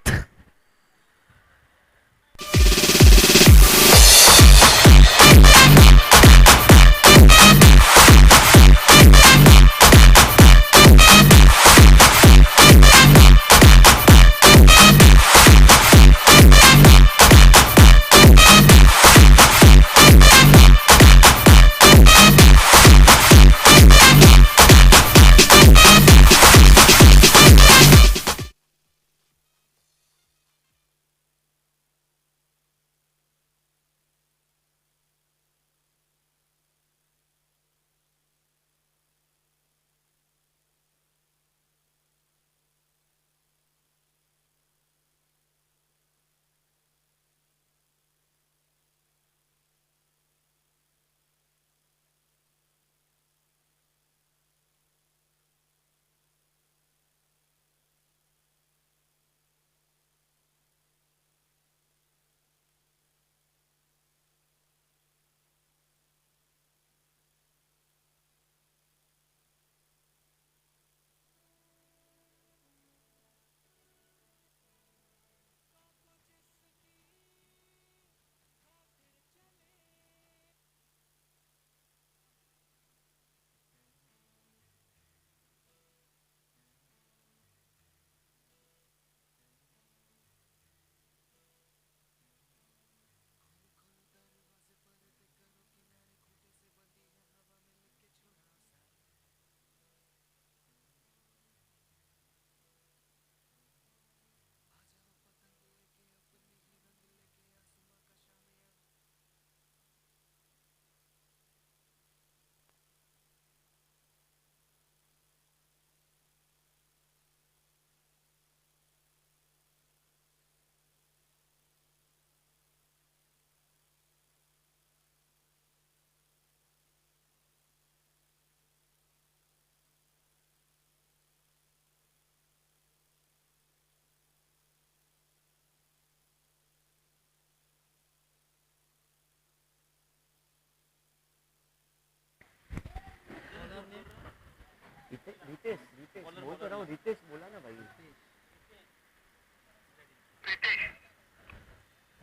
रितेश बोला ना भाई।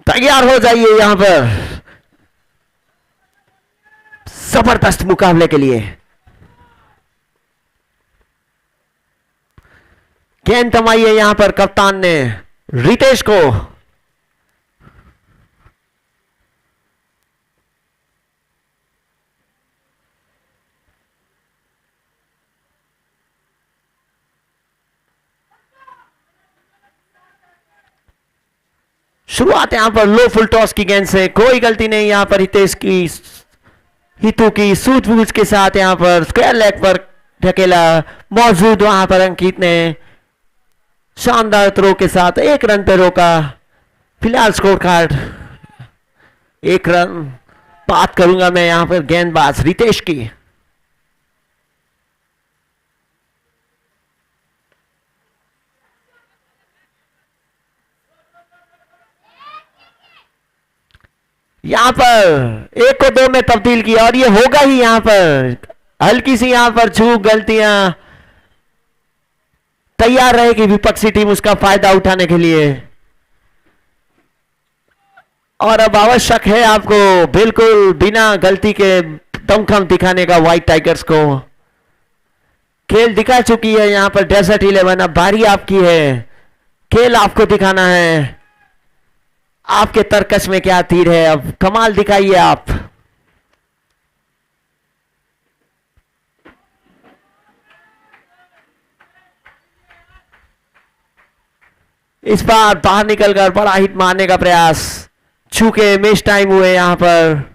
तैयार हो जाइए यहां पर जबरदस्त मुकाबले के लिए। गेंद थमाइए यहां पर कप्तान ने रितेश को। शुरुआत यहां पर लो फुल टॉस की गेंद से, कोई गलती नहीं यहां पर हितेश की, हितू की सूझबूझ के साथ यहां पर स्क्वायर लेग पर ढकेला। मौजूद वहां पर अंकित ने शानदार थ्रो के साथ 1 रन पे रोका। फिलहाल स्कोर कार्ड 1 रन। बात करूंगा मैं यहां पर गेंदबाज रितेश की। यहां पर 1 को 2 में तब्दील किया और ये होगा ही यहां पर हल्की सी यहां पर चूक गलतियां, तैयार रहेगी विपक्षी टीम उसका फायदा उठाने के लिए। और अब आवश्यक है आपको बिल्कुल बिना गलती के दमखम दिखाने का व्हाइट टाइगर्स को। खेल दिखा चुकी है यहां पर डेजर्ट 11, अब बारी आपकी है, खेल आपको दिखाना है। आपके तरकश में क्या तीर है, अब कमाल दिखाइए आप। इस बार बाहर निकलकर बड़ा हिट मारने का प्रयास, छूके मिस टाइम हुए यहां पर।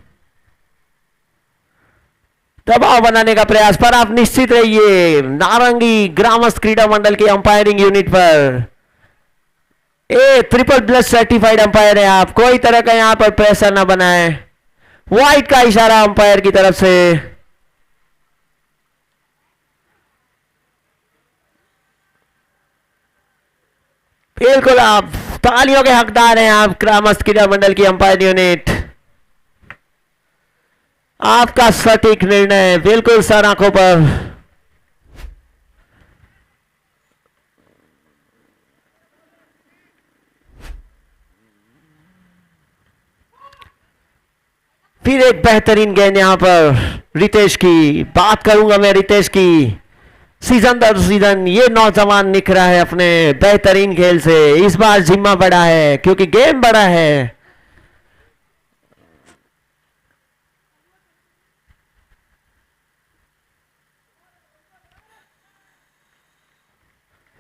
दबाव बनाने का प्रयास, पर आप निश्चित रहिए नारंगी ग्रामस्थ क्रीडा मंडल के अंपायरिंग यूनिट पर। ए ट्रिपल प्लस सर्टिफाइड अंपायर है आप, कोई तरह का यहां पर प्रेशर ना बनाए। व्हाइट का इशारा अंपायर की तरफ से। बिल्कुल आप तालियों के हकदार हैं, आप ग्रामस्थ क्रीडा मंडल की अंपायर यूनिट। आपका सटीक निर्णय बिल्कुल सर आंखों पर। फिर एक बेहतरीन गेंद यहां पर रितेश की, बात करूंगा मैं रितेश की। सीजन दर सीजन ये नौजवान निखरा है अपने बेहतरीन खेल से। इस बार जिम्मा बड़ा है क्योंकि गेम बड़ा है।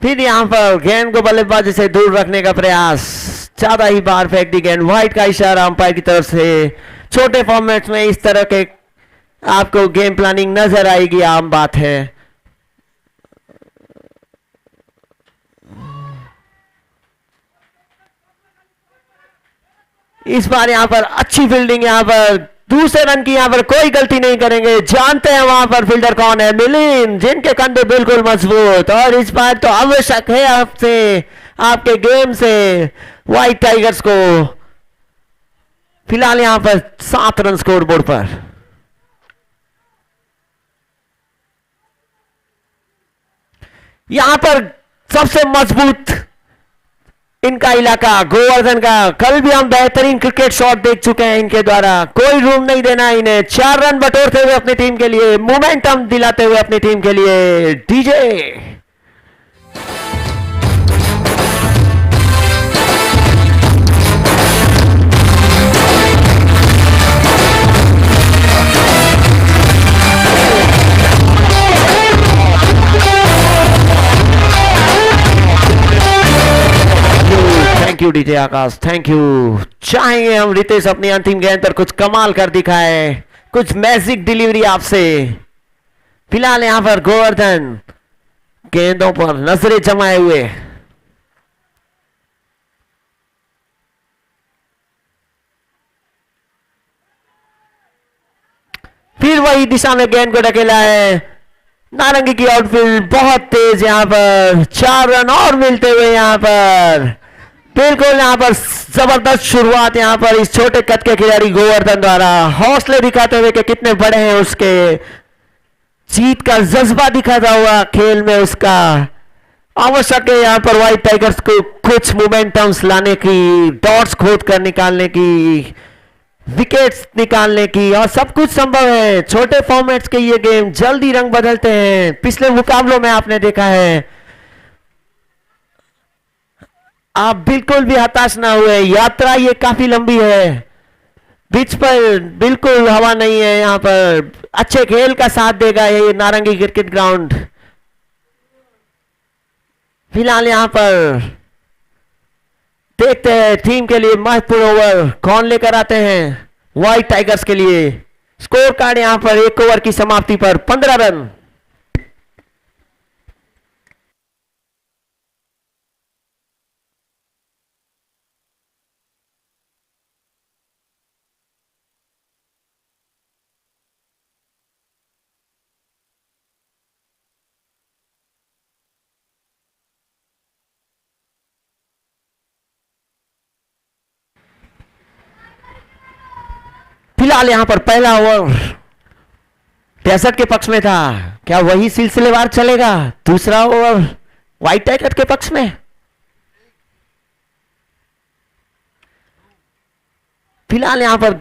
फिर यहां पर गेंद को बल्लेबाजी से दूर रखने का प्रयास, ज्यादा ही बाहर फेंक दी गेंद। व्हाइट का इशारा अंपायर की तरफ से। छोटे फॉर्मेट्स में इस तरह के आपको गेम प्लानिंग नजर आएगी, आम बात है। इस बार यहां पर अच्छी फील्डिंग, यहां पर दूसरे रन की यहां पर कोई गलती नहीं करेंगे। जानते हैं वहां पर फील्डर कौन है, मिलिंद, जिनके कंधे बिल्कुल मजबूत। और इस बार तो आवश्यक है आपसे, आपके गेम से व्हाइट टाइगर्स को। फिलहाल यहां पर 7 रन स्कोर बोर्ड पर। यहां पर सबसे मजबूत इनका इलाका गोवर्धन का। कल भी हम बेहतरीन क्रिकेट शॉट देख चुके हैं इनके द्वारा, कोई रूम नहीं देना इन्हें। 4 रन बटोरते हुए अपनी टीम के लिए, मोमेंटम दिलाते हुए अपनी टीम के लिए। DJ thank you DJ Akash, thank you. चाहेंगे हम रितेश अपनी अंतिम गेंद पर कुछ कमाल कर दिखाए, कुछ मैजिक डिलीवरी आपसे। फिलहाल यहां पर गोवर्धन गेंदों पर नजरें जमाए हुए। फिर वही दिशा में गेंद को ढकेला है। नारंगी की आउटफील्ड बहुत तेज, यहां पर 4 रन और मिलते हुए यहां पर बिल्कुल यहां पर जबरदस्त शुरुआत यहां पर इस छोटे कद के खिलाड़ी गोवर्धन द्वारा, हौसले दिखाते हुए कि कितने बड़े हैं उसके, जीत का जज्बा दिखाता हुआ खेल में उसका। आवश्यक है यहां पर व्हाइट टाइगर्स को कुछ मोमेंटम्स लाने की, डॉट्स खोद कर निकालने की, विकेट्स निकालने की, और सब कुछ संभव है। छोटे फॉर्मेट्स के ये गेम जल्दी रंग बदलते हैं। पिछले मुकाबलों में आपने देखा है। आप बिल्कुल भी हताश ना हुए, यात्रा ये काफी लंबी है। पिच पर बिल्कुल हवा नहीं है, यहां पर अच्छे खेल का साथ देगा ये नारंगी क्रिकेट ग्राउंड। फिलहाल यहां पर देखते हैं टीम के लिए महत्वपूर्ण ओवर कौन लेकर आते हैं व्हाइट टाइगर्स के लिए। स्कोर कार्ड यहां पर 1 ओवर की समाप्ति पर 15 रन। फिलहाल यहां पर पहला ओवर 63 के पक्ष में था, क्या वही सिलसिलेवार चलेगा? दूसरा ओवर व्हाइट टाइगर के पक्ष में। फिलहाल यहां पर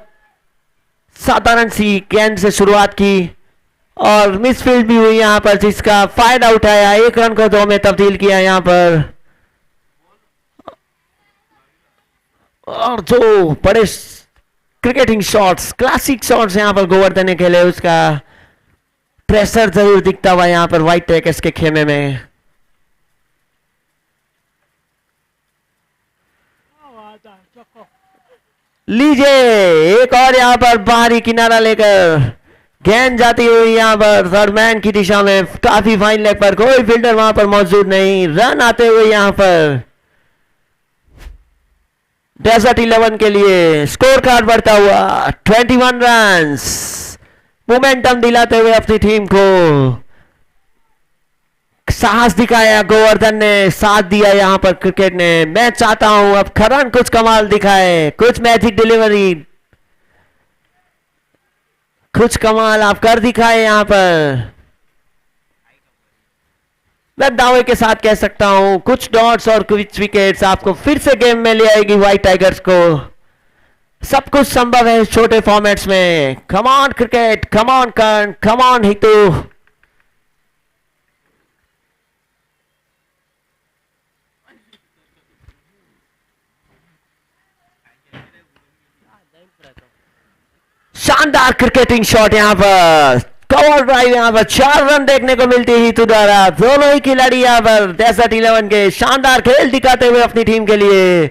साधारण सी गेंद से शुरुआत की और मिसफील्ड भी हुई यहां पर, जिसका फायदा उठाया, 1 रन को 2 में तब्दील किया यहां पर। और जो बड़े क्रिकेटिंग शॉट्स, क्लासिक शॉट्स यहां पर गोवर्धन ने खेले, उसका प्रेशर जरूर दिखता हुआ यहां पर व्हाइट टाइगर्स के खेमे में। लीजिए एक और यहां पर बाहरी किनारा लेकर गेंद जाती हुई यहां पर थर्ड मैन की दिशा में, काफी फाइन लेग पर, कोई फील्डर वहां पर मौजूद नहीं। रन आते हुए यहां पर डेजर्ट 11 के लिए स्कोर कार्ड बढ़ता हुआ 21 रन्स, मोमेंटम दिलाते हुए अपनी टीम को साहस दिखाया गोवर्धन ने, साथ दिया यहां पर क्रिकेट ने। मैं चाहता हूं अब करण कुछ कमाल दिखाए, कुछ मैजिक डिलीवरी, कुछ कमाल आप कर दिखाए यहां पर। मैं दावे के साथ कह सकता हूं कुछ डॉट्स और कुछ विकेट्स आपको फिर से गेम में ले आएगी व्हाइट टाइगर्स को। सब कुछ संभव है छोटे फॉर्मेट्स में। Come on cricket, come on Karan, come on Hitu. शानदार क्रिकेटिंग शॉट यहां पर, कवर ड्राइव यहां पर, 4 रन देखने को मिलती ही हितू द्वारा। दोनों ही खिलाड़ी यहां पर डेजर्ट 11 के शानदार खेल दिखाते हुए अपनी टीम के लिए,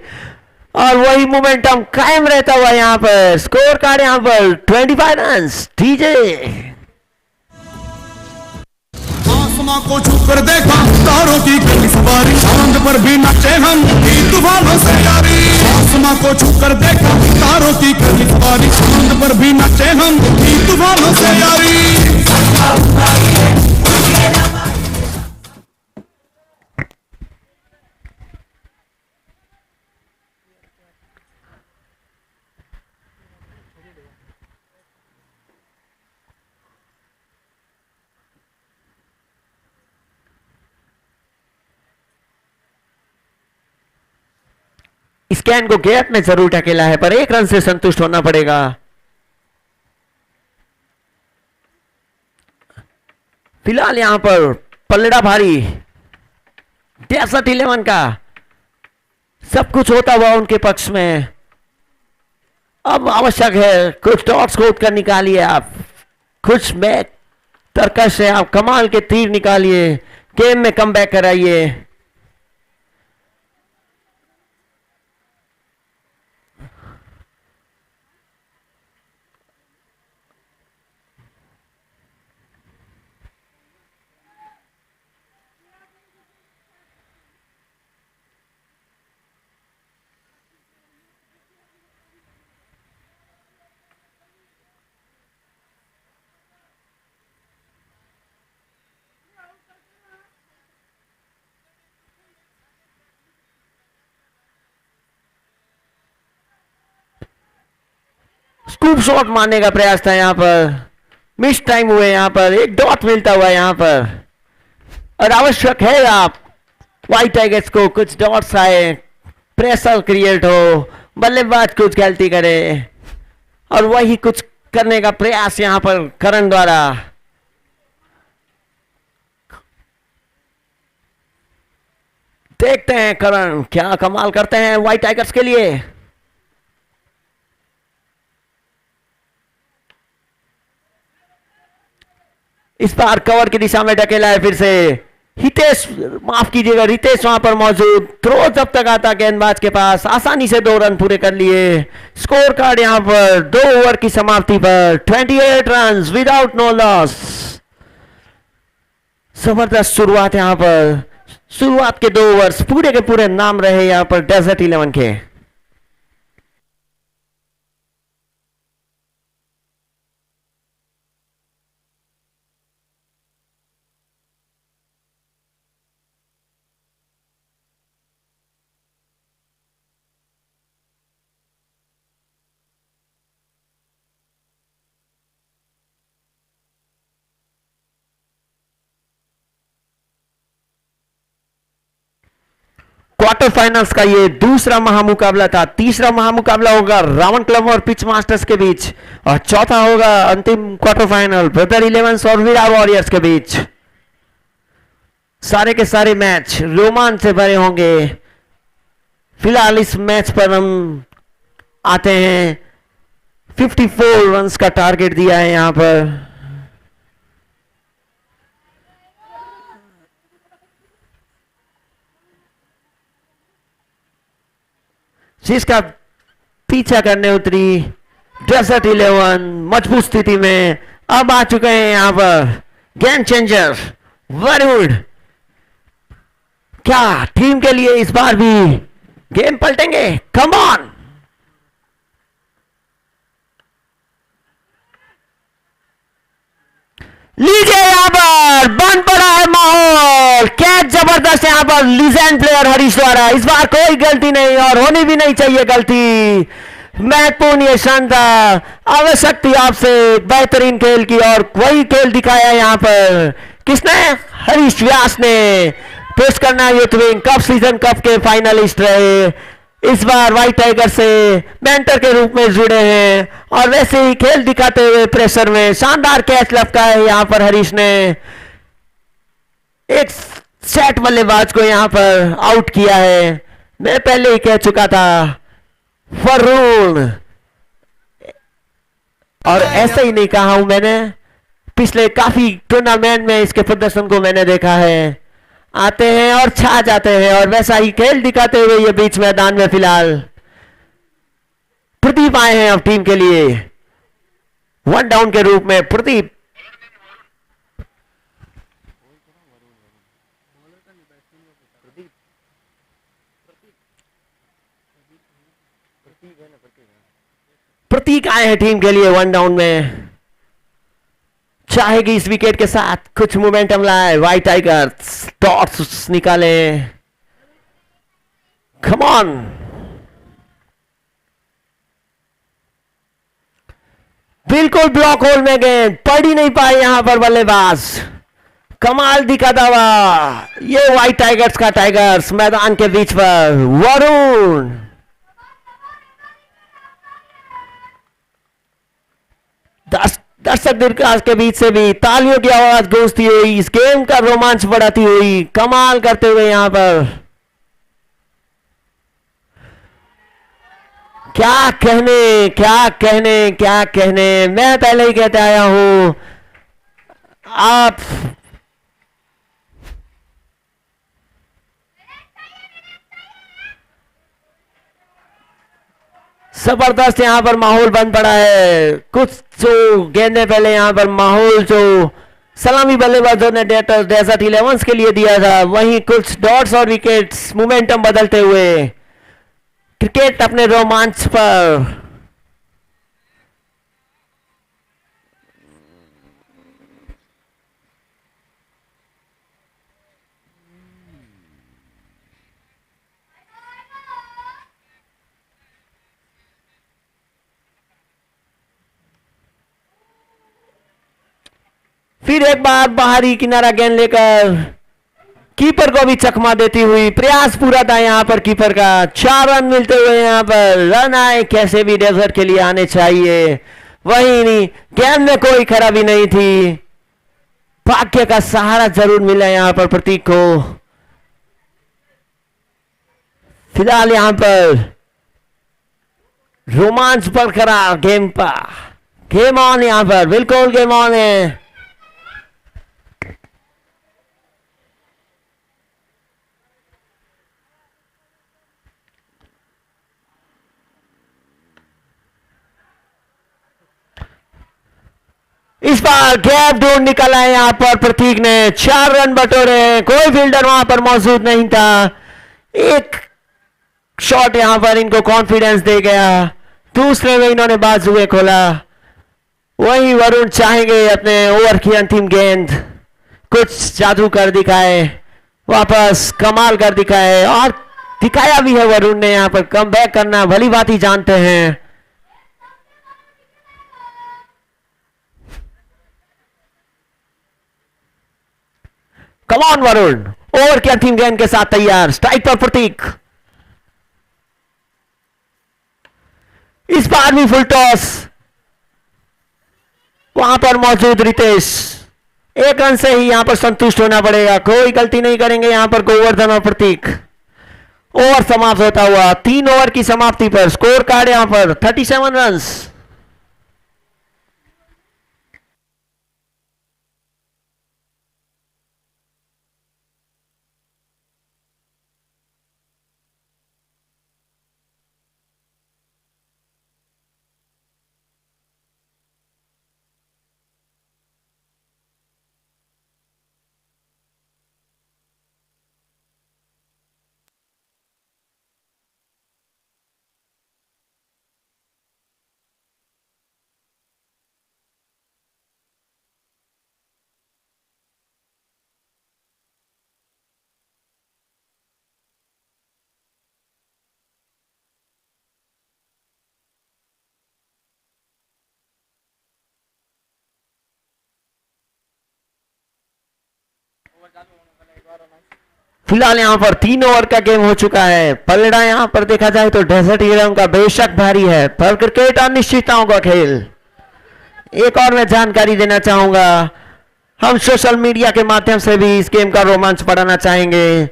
और वही मोमेंटम कायम रहता हुआ यहां पर। स्कोर कार्ड यहां पर 25 रन। डीजे आसमां को छूकर देखा, तारों की कई सवारी, चांद पर भी नाचे हम तूफानों से यारी। आसमां को छूकर देखा, तारों की कई सवारी, चांद पर भी नाचे हम तूफानों से यारी। इस गेंद को गैप में जरूर ढकेला है, पर 1 रन से संतुष्ट होना पड़ेगा। फिलहाल यहां पर पलड़ा भारी डेजर्ट 11 का, सब कुछ होता हुआ उनके पक्ष में। अब आवश्यक है कुछ डॉट्स खोद कर निकालिए आप, कुछ में तरकश है, आप कमाल के तीर निकालिए, गेम में कम बैक कराइए। स्कूप शॉट मारने का प्रयास था यहां पर, मिस टाइम हुए यहां पर, एक डॉट मिलता हुआ यहां पर, और आवश्यक है आप व्हाइट टाइगर्स को कुछ डॉट्स आए, प्रेशर क्रिएट हो, बल्लेबाज कुछ गलती करे, और वही कुछ करने का प्रयास यहां पर करण द्वारा। देखते हैं करण क्या कमाल करते हैं व्हाइट टाइगर्स के लिए। इस बार कवर की दिशा में ढकेला है फिर से हितेश, माफ कीजिएगा रितेश वहां पर मौजूद। थ्रो जब तक आता गेंदबाज के पास, आसानी से 2 रन पूरे कर लिए। स्कोर कार्ड यहां पर 2 ओवर की समाप्ति पर 28 रन विदाउट नो लॉस। जबरदस्त शुरुआत यहां पर, शुरुआत के 2 ओवर्स पूरे के पूरे नाम रहे यहां पर डेजर्ट 11 के। क्वार्टर फाइनल्स का ये दूसरा महामुकाबला था। तीसरा महामुकाबला होगा रावण क्लब और पिच मास्टर्स के बीच, और चौथा होगा अंतिम क्वार्टर फाइनल ब्रदर इलेवेंस और वीरा वॉरियर्स के बीच। सारे के सारे मैच रोमांच से भरे होंगे। फिलहाल इस मैच पर हम आते हैं। 54 रन्स का टारगेट दिया है यहां पर। जिसका पीछा करने उतरी डेजर्ट 11 मजबूत स्थिति में अब आ चुके हैं यहां पर गेम चेंजर वरुण। क्या टीम के लिए इस बार भी गेम पलटेंगे? Come on. लीजिए यहां पर बन पड़ा है माहौल। कैच जबरदस्त यहां पर लीजेंड प्लेयर हरीश द्वारा। इस बार कोई गलती नहीं और होनी भी नहीं चाहिए गलती। महत्वपूर्ण ये क्षण था। आवश्यक थी आपसे बेहतरीन खेल की और वही खेल दिखाया यहां पर किसने? हरीश व्यास ने। पुश करना youth wing cup season cup के फाइनलिस्ट रहे। इस बार व्हाइट टाइगर से मेंटर के रूप में जुड़े हैं और वैसे ही खेल दिखाते हुए प्रेशर में शानदार कैच लपका है यहां पर हरीश ने। एक सेट बल्लेबाज को यहां पर आउट किया है। मैं पहले ही कह चुका था वरुण, और ऐसे ही नहीं कहा हूं मैंने। पिछले काफी टूर्नामेंट में इसके प्रदर्शन को मैंने देखा है। आते हैं और छा जाते हैं और वैसा ही खेल दिखाते हुए ये बीच मैदान में फिलहाल प्रदीप आए हैं अब टीम के लिए वन डाउन के रूप में। प्रदीप प्रतीक आए हैं टीम के लिए वन डाउन में। चाहेगी इस विकेट के साथ कुछ मोमेंटम लाए व्हाइट टाइगर्स। डॉट्स निकाले। Come on. बिल्कुल ब्लॉक होल में गेंद पड़ ही नहीं पाए यहां पर बल्लेबाज। कमाल दिखा दावा ये व्हाइट टाइगर्स का। टाइगर्स मैदान के बीच पर वरुण। दर्शक दीर्घकाश के बीच से भी तालियों की आवाज गूंजती हुई इस गेम का रोमांच बढ़ाती हुई कमाल करते हुए यहां पर क्या कहने क्या कहने क्या कहने। मैं पहले ही कहते आया हूं आप जबरदस्त यहां पर माहौल बन पड़ा है। कुछ जो गेंदे पहले यहां पर माहौल जो सलामी बल्लेबाजों ने डेजर्ट 11 के लिए दिया था, वहीं कुछ डॉट्स और विकेट्स मोमेंटम बदलते हुए क्रिकेट अपने रोमांच पर। फिर एक बार बाहरी किनारा गेंद लेकर कीपर को भी चकमा देती हुई प्रयास पूरा था यहां पर कीपर का। 4 रन मिलते हुए यहां पर रन आए कैसे भी डेजर्ट के लिए आने चाहिए। वही नहीं गेंद में कोई खराबी नहीं थी। भाग्य का सहारा जरूर मिला यहां पर प्रतीक को। फिलहाल यहां पर रोमांच बरकरार गेम पर। गेम ऑन यहां पर बिल्कुल गेम ऑन है। इस बार गैप ढूंढ निकला है यहां पर प्रतीक ने। 4 रन बटोरे हैं। कोई फील्डर वहां पर मौजूद नहीं था। एक शॉट यहां पर इनको कॉन्फिडेंस दे गया। दूसरे में इन्होंने बाजुए खोला। वही वरुण चाहेंगे अपने ओवर की अंतिम गेंद कुछ जादू कर दिखाए, वापस कमाल कर दिखाए और दिखाया भी है वरुण ने। यहां पर कम बैक करना भली बात ही जानते हैं। कम ऑन वरुण, ओवर की अंतिम गेंद के साथ तैयार, स्ट्राइक पर प्रतीक। इस बार भी फुल टॉस, वहां पर मौजूद रितेश। एक रन से ही यहां पर संतुष्ट होना पड़ेगा, कोई गलती नहीं करेंगे यहां पर गोवर्धन और प्रतीक। ओवर समाप्त होता हुआ 3 ओवर की समाप्ति पर स्कोर कार्ड यहां पर 37 रन्स। फिलहाल यहां पर 3 ओवर का गेम हो चुका है। पलड़ा यहां पर देखा जाए तो डेजर्ट हीरो का बेशक भारी है, पर क्रिकेट अनिश्चितताओं का खेल। एक और मैं जानकारी देना चाहूंगा, हम सोशल मीडिया के माध्यम से भी इस गेम का रोमांच बढ़ाना चाहेंगे।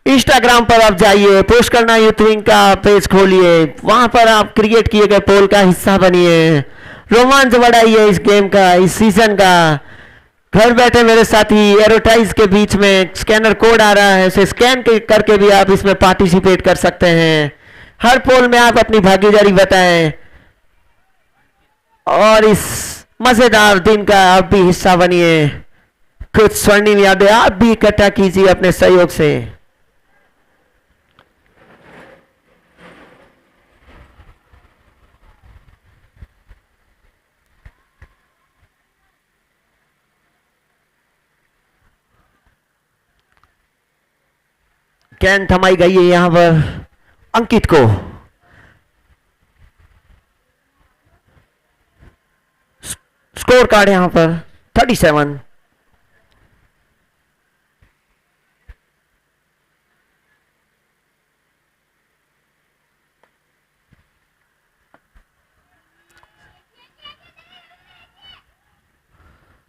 इंस्टाग्राम पर आप जाइए, पोस्ट करना यूथ विंग का पेज खोलिए, वहां पर आप क्रिएट किए गए पोल का हिस्सा बनिए, रोमांच बढ़ाइए इस गेम का, इस सीजन का। घर बैठे मेरे साथी एडवर्टाइज के बीच में स्कैनर कोड आ रहा है, उसे स्कैन करके भी आप इसमें पार्टिसिपेट कर सकते हैं। हर पोल में आप अपनी भागीदारी बताएं और इस मजेदार दिन का आप भी हिस्सा बनिए। कुछ स्वर्णिम यादें आप भी इकट्ठा कीजिए अपने सहयोग से। गेंद थमाई गई है यहां पर अंकित को। स्कोर कार्ड यहां पर 37।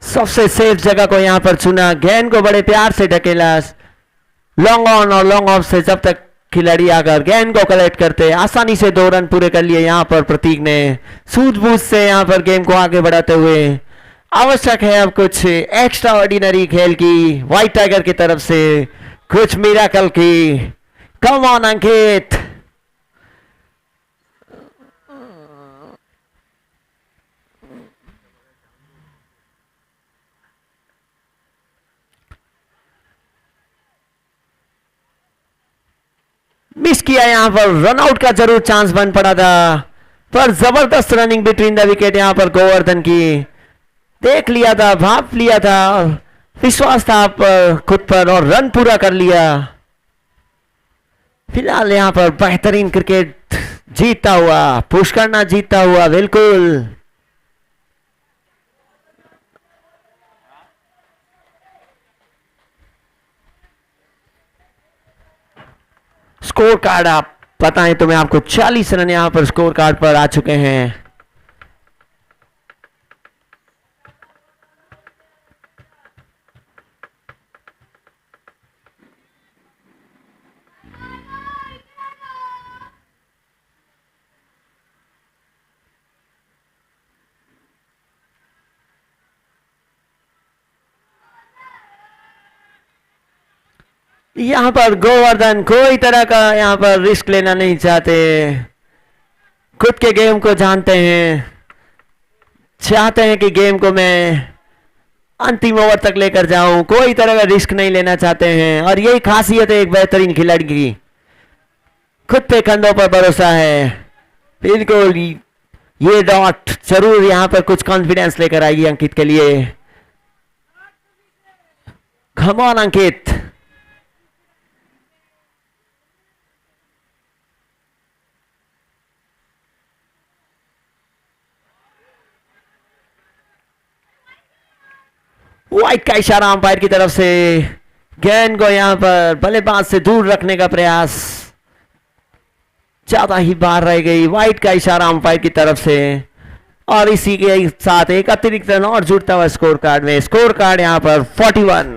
सबसे सेफ जगह को यहां पर चुना, गेंद को बड़े प्यार से ढकेला। लॉन्ग ऑन और लॉन्ग ऑफ से जब तक खिलाड़ी आकर गेंद को कलेक्ट करते, आसानी से 2 रन पूरे कर लिए यहां पर प्रतीक ने, सूझबूझ से यहां पर गेम को आगे बढ़ाते हुए। आवश्यक है अब कुछ एक्स्ट्रा ऑर्डिनरी खेल की व्हाइट टाइगर की तरफ से, कुछ मिराकल की। Come on Ankit. मिस किया यहां पर, रनआउट का जरूर चांस बन पड़ा था, पर जबरदस्त रनिंग बिटवीन द विकेट यहां पर गोवर्धन की। देख लिया था, भाप लिया था, विश्वास था आप खुद पर और रन पूरा कर लिया। फिलहाल यहां पर बेहतरीन क्रिकेट जीतता हुआ, पुश करना जीतता हुआ, बिल्कुल। स्कोर कार्ड आप बताएं तो मैं आपको 40 रन यहां पर स्कोर कार्ड पर आ चुके हैं। यहां पर गोवर्धन कोई तरह का यहां पर रिस्क लेना नहीं चाहते, खुद के गेम को जानते हैं, चाहते हैं कि गेम को मैं अंतिम ओवर तक लेकर जाऊं, कोई तरह का रिस्क नहीं लेना चाहते हैं। और यही खासियत है एक बेहतरीन खिलाड़ी की, खुद पे कंधों पर भरोसा है। बिल्कुल ये डॉट जरूर यहां पर कुछ कॉन्फिडेंस लेकर आएगी अंकित के लिए। Come on Ankit. वाइट का इशारा अंपायर की तरफ से, गेंद को यहां पर बल्लेबाज से दूर रखने का प्रयास, ज्यादा ही बाहर रह गई। वाइट का इशारा अंपायर की तरफ से, और इसी के साथ एक अतिरिक्त रन और जुड़ता हुआ स्कोर कार्ड में। स्कोर कार्ड यहां पर 41।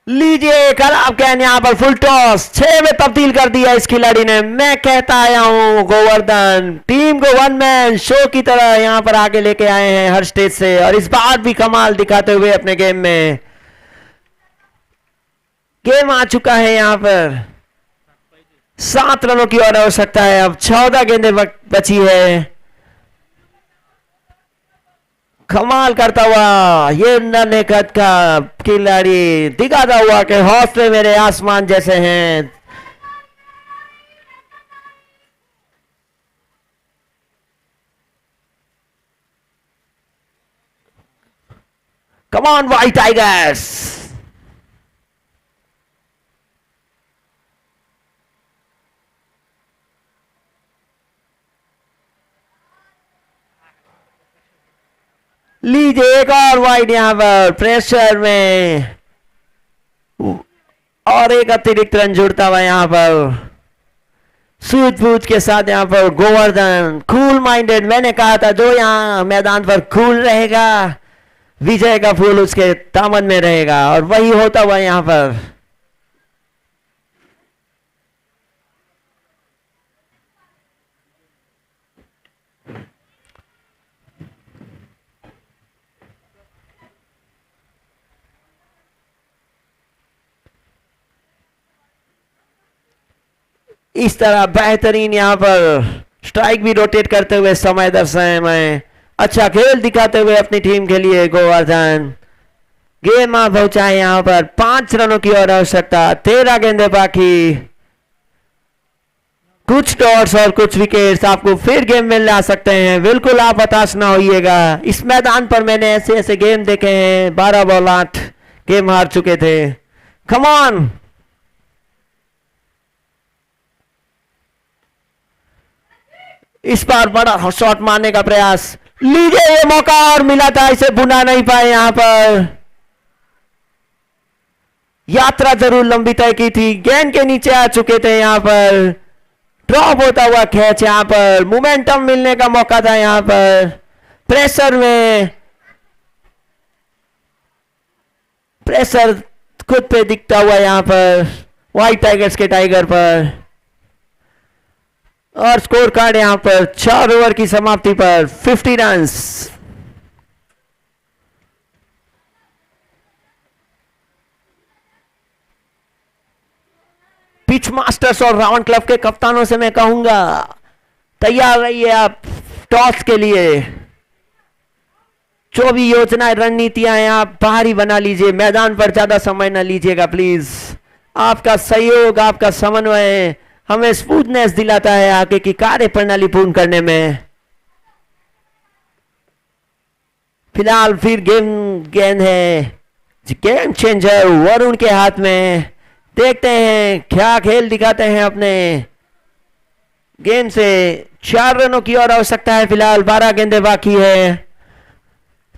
लीजिए खराब गेंद, यहां पर फुल टॉस, 6 में तब्दील कर दिया इस खिलाड़ी ने। मैं कहता आया हूं गोवर्धन टीम को वन मैन शो की तरह यहां पर आगे लेके आए हैं हर स्टेज से, और इस बार भी कमाल दिखाते हुए अपने गेम में। गेम आ चुका है यहां पर 7 रनों की और आवश्यकता है। अब 14 गेंदें बची है। कमाल करता हुआ ये नन्हे कद का खिलाड़ी दिखाता हुआ कि हौसले मेरे आसमान जैसे हैं। Come on white tigers. लीजिए एक और वाइड यहां पर प्रेशर में, और एक अतिरिक्त रन जुड़ता हुआ यहां पर सूझबूझ के साथ यहां पर गोवर्धन कूल माइंडेड। मैंने कहा था जो यहां मैदान पर कूल रहेगा विजय का फूल उसके दामन में रहेगा, और वही होता हुआ यहां पर। इस तरह बेहतरीन यहां पर स्ट्राइक भी रोटेट करते हुए समय दर समय अच्छा खेल दिखाते हुए अपनी टीम के लिए गोवर्धन गेम आ पहुंचाए। यहां पर 5 रनों की और आवश्यकता, 13 गेंदे बाकी, कुछ डॉट्स और कुछ विकेट्स आपको फिर गेम में ला सकते हैं। बिल्कुल आप हताश ना होइएगा। इस मैदान पर मैंने ऐसे ऐसे गेम देखे हैं, 12 बॉल 8 गेम हार चुके थे। Come on. इस बार बड़ा शॉट मारने का प्रयास, लीजिए ये मौका और मिला था, इसे बुना नहीं पाए। यहां पर यात्रा जरूर लंबी तय की थी, गेंद के नीचे आ चुके थे। यहां पर ड्रॉप होता हुआ कैच, यहां पर मोमेंटम मिलने का मौका था। यहां पर प्रेशर में प्रेशर खुद पे दिखता हुआ यहां पर व्हाइट टाइगर्स के टाइगर पर, और स्कोर कार्ड यहां पर 4 ओवर की समाप्ति पर 50 रन्स। पिच मास्टर्स और रावण क्लब के कप्तानों से मैं कहूंगा तैयार रहिए आप टॉस के लिए। जो भी योजनाएं रणनीतियां हैं आप बाहरी बना लीजिए, मैदान पर ज्यादा समय ना लीजिएगा प्लीज। आपका सहयोग, आपका समन्वय हमें स्मूथनेस दिलाता है आगे की कार्य प्रणाली पूर्ण करने में। फिलहाल फिर गेंद है, गेम चेंजर वरुण के हाथ में। देखते हैं क्या खेल दिखाते हैं अपने गेम से। 4 रनों की और आवश्यकता है, फिलहाल 12 गेंदें बाकी है।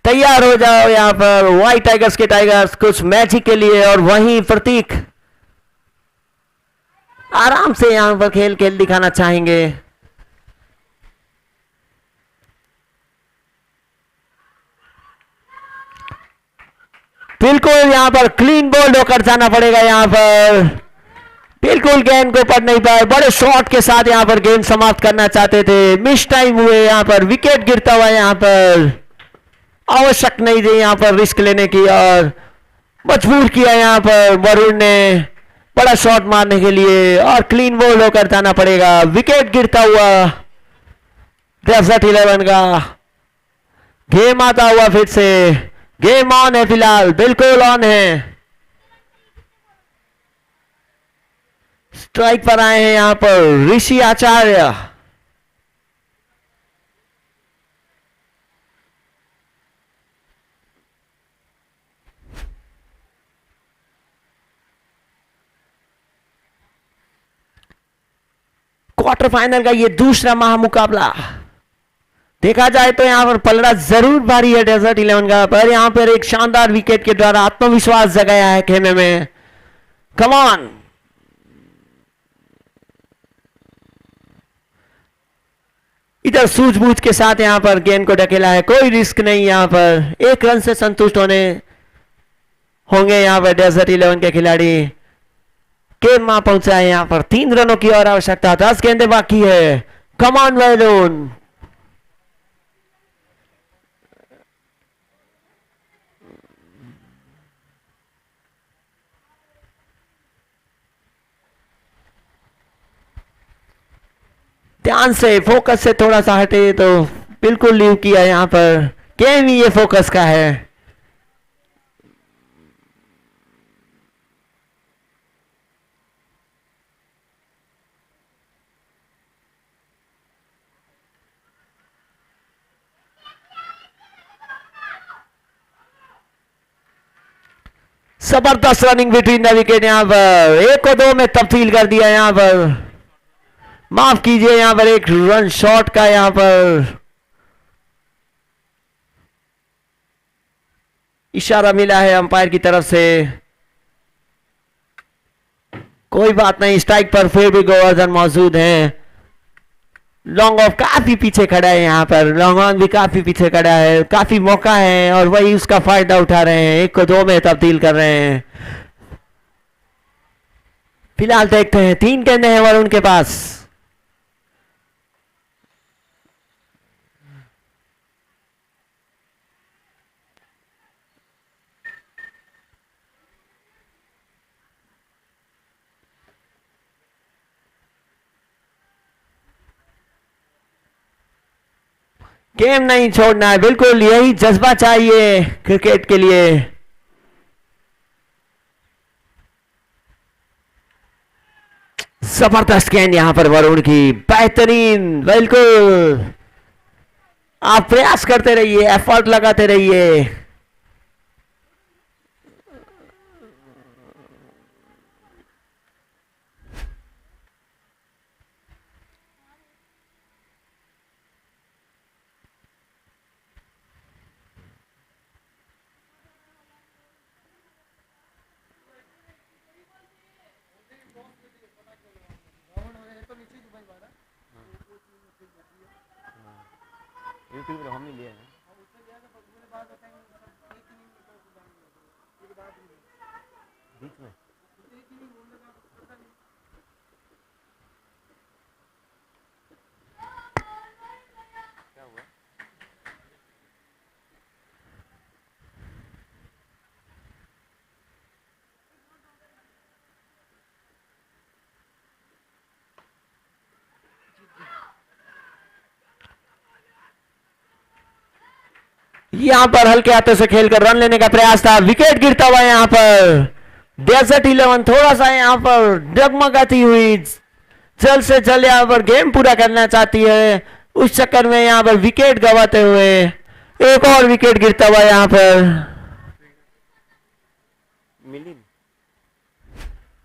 तैयार हो जाओ यहां पर व्हाइट टाइगर्स के टाइगर्स कुछ मैजिक के लिए, और वहीं प्रतीक आराम से यहां पर खेल दिखाना चाहेंगे। बिल्कुल यहां पर क्लीन बोल्ड होकर जाना पड़ेगा। यहां पर बिल्कुल गेंद को पढ़ नहीं पाए, बड़े शॉट के साथ यहां पर गेम समाप्त करना चाहते थे, मिस टाइम हुए। यहां पर विकेट गिरता हुआ, यहां पर आवश्यक नहीं थी यहां पर रिस्क लेने की, और मजबूर किया यहां पर वरुण ने बड़ा शॉट मारने के लिए, और क्लीन बोल्ड होकर जाना पड़ेगा। विकेट गिरता हुआ डेजर्ट 11 का। गेम आता हुआ फिर से, गेम ऑन है फिलहाल, बिल्कुल ऑन है। स्ट्राइक पर आए हैं यहां पर ऋषि आचार्य। क्वार्टर फाइनल का ये दूसरा महामुकाबला। देखा जाए तो यहां पर पलड़ा जरूर भारी है डेजर्ट 11 का, पर यहां पर एक शानदार विकेट के द्वारा आत्मविश्वास जगाया है खेमे में। कम ऑन, इधर सूझबूझ के साथ यहां पर गेंद को ढकेला है, कोई रिस्क नहीं। यहां पर 1 रन से संतुष्ट होंगे यहां पर डेजर्ट 11 के खिलाड़ी। गेंद वहां पहुंचा है, यहां पर 3 रनों की और आवश्यकता, 10 गेंदें बाकी है। कम ऑन वैलोन, ध्यान से, फोकस से थोड़ा सा हटे तो बिल्कुल लीव किया। यहां पर गेम ही ये फोकस का है। जबरदस्त रनिंग बिटवीन द विकेट, यहां पर 1 को 2 में तब्दील कर दिया। यहां पर माफ कीजिए, यहां पर एक रन शॉट का यहां पर इशारा मिला है अंपायर की तरफ से। कोई बात नहीं, स्ट्राइक पर फिर भी गोवर्धन मौजूद हैं। लॉन्ग ऑफ काफी पीछे खड़ा है, यहां पर लॉन्ग ऑन भी काफी पीछे खड़ा है, काफी मौका है और वही उसका फायदा उठा रहे हैं। 1 को 2 में तब्दील कर रहे हैं। फिलहाल देखते हैं, 3 गेंदें हैं वरुण के पास। गेम नहीं छोड़ना है, बिल्कुल यही जज्बा चाहिए क्रिकेट के लिए। जबरदस्त गेंद यहां पर वरुण की, बेहतरीन, बिल्कुल। आप प्रयास करते रहिए, एफर्ट लगाते रहिए। यहां पर हल्के हाथों से खेलकर रन लेने का प्रयास था, विकेट गिरता हुआ यहां पर। डेजर्ट 11 थोड़ा सा यहां पर डगमगाती हुई, जल्द से जल्द यहां पर गेम पूरा करना चाहती है, उस चक्कर में यहां पर विकेट गंवाते हुए एक और विकेट गिरता हुआ यहां पर।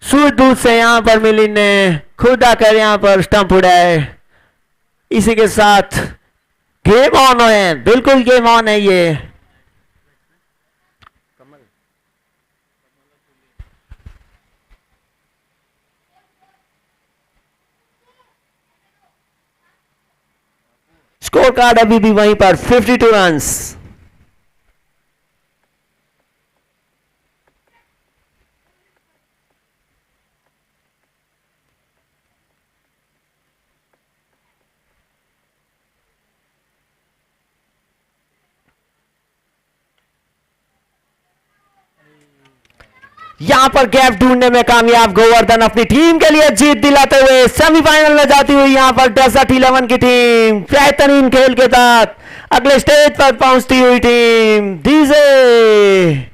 सूझ दूर से यहां पर मिलिन ने खुद आकर यहां पर स्टंप उड़ाए। इसी के साथ गेम ऑन है, बिल्कुल गेम ऑन है ये। स्कोर कार्ड अभी भी वहीं पर 52 रन्स। यहां पर गैप ढूंढने में कामयाब गोवर्धन, अपनी टीम के लिए जीत दिलाते हुए सेमीफाइनल में जाती हुई यहां पर डेजर्ट 11 की टीम बेहतरीन खेल के साथ अगले स्टेज पर पहुंचती हुई टीम डीजे।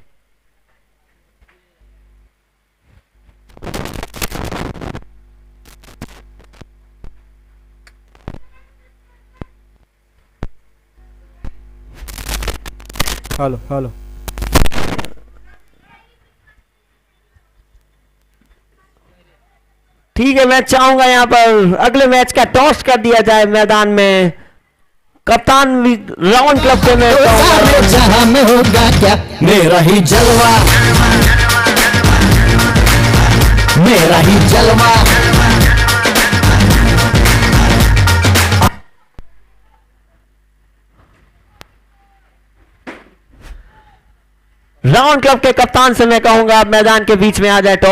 हेलो हेलो, ठीक है, मैं चाहूंगा यहाँ पर अगले मैच का टॉस कर दिया जाए मैदान में। कप्तान भी राउंड क्लब के मैं सारे जहां में होगा क्या मेरा ही जलवा, मेरा ही जलवा। राउंड क्लब के कप्तान से मैं कहूंगा मैदान के बीच में आ जाए।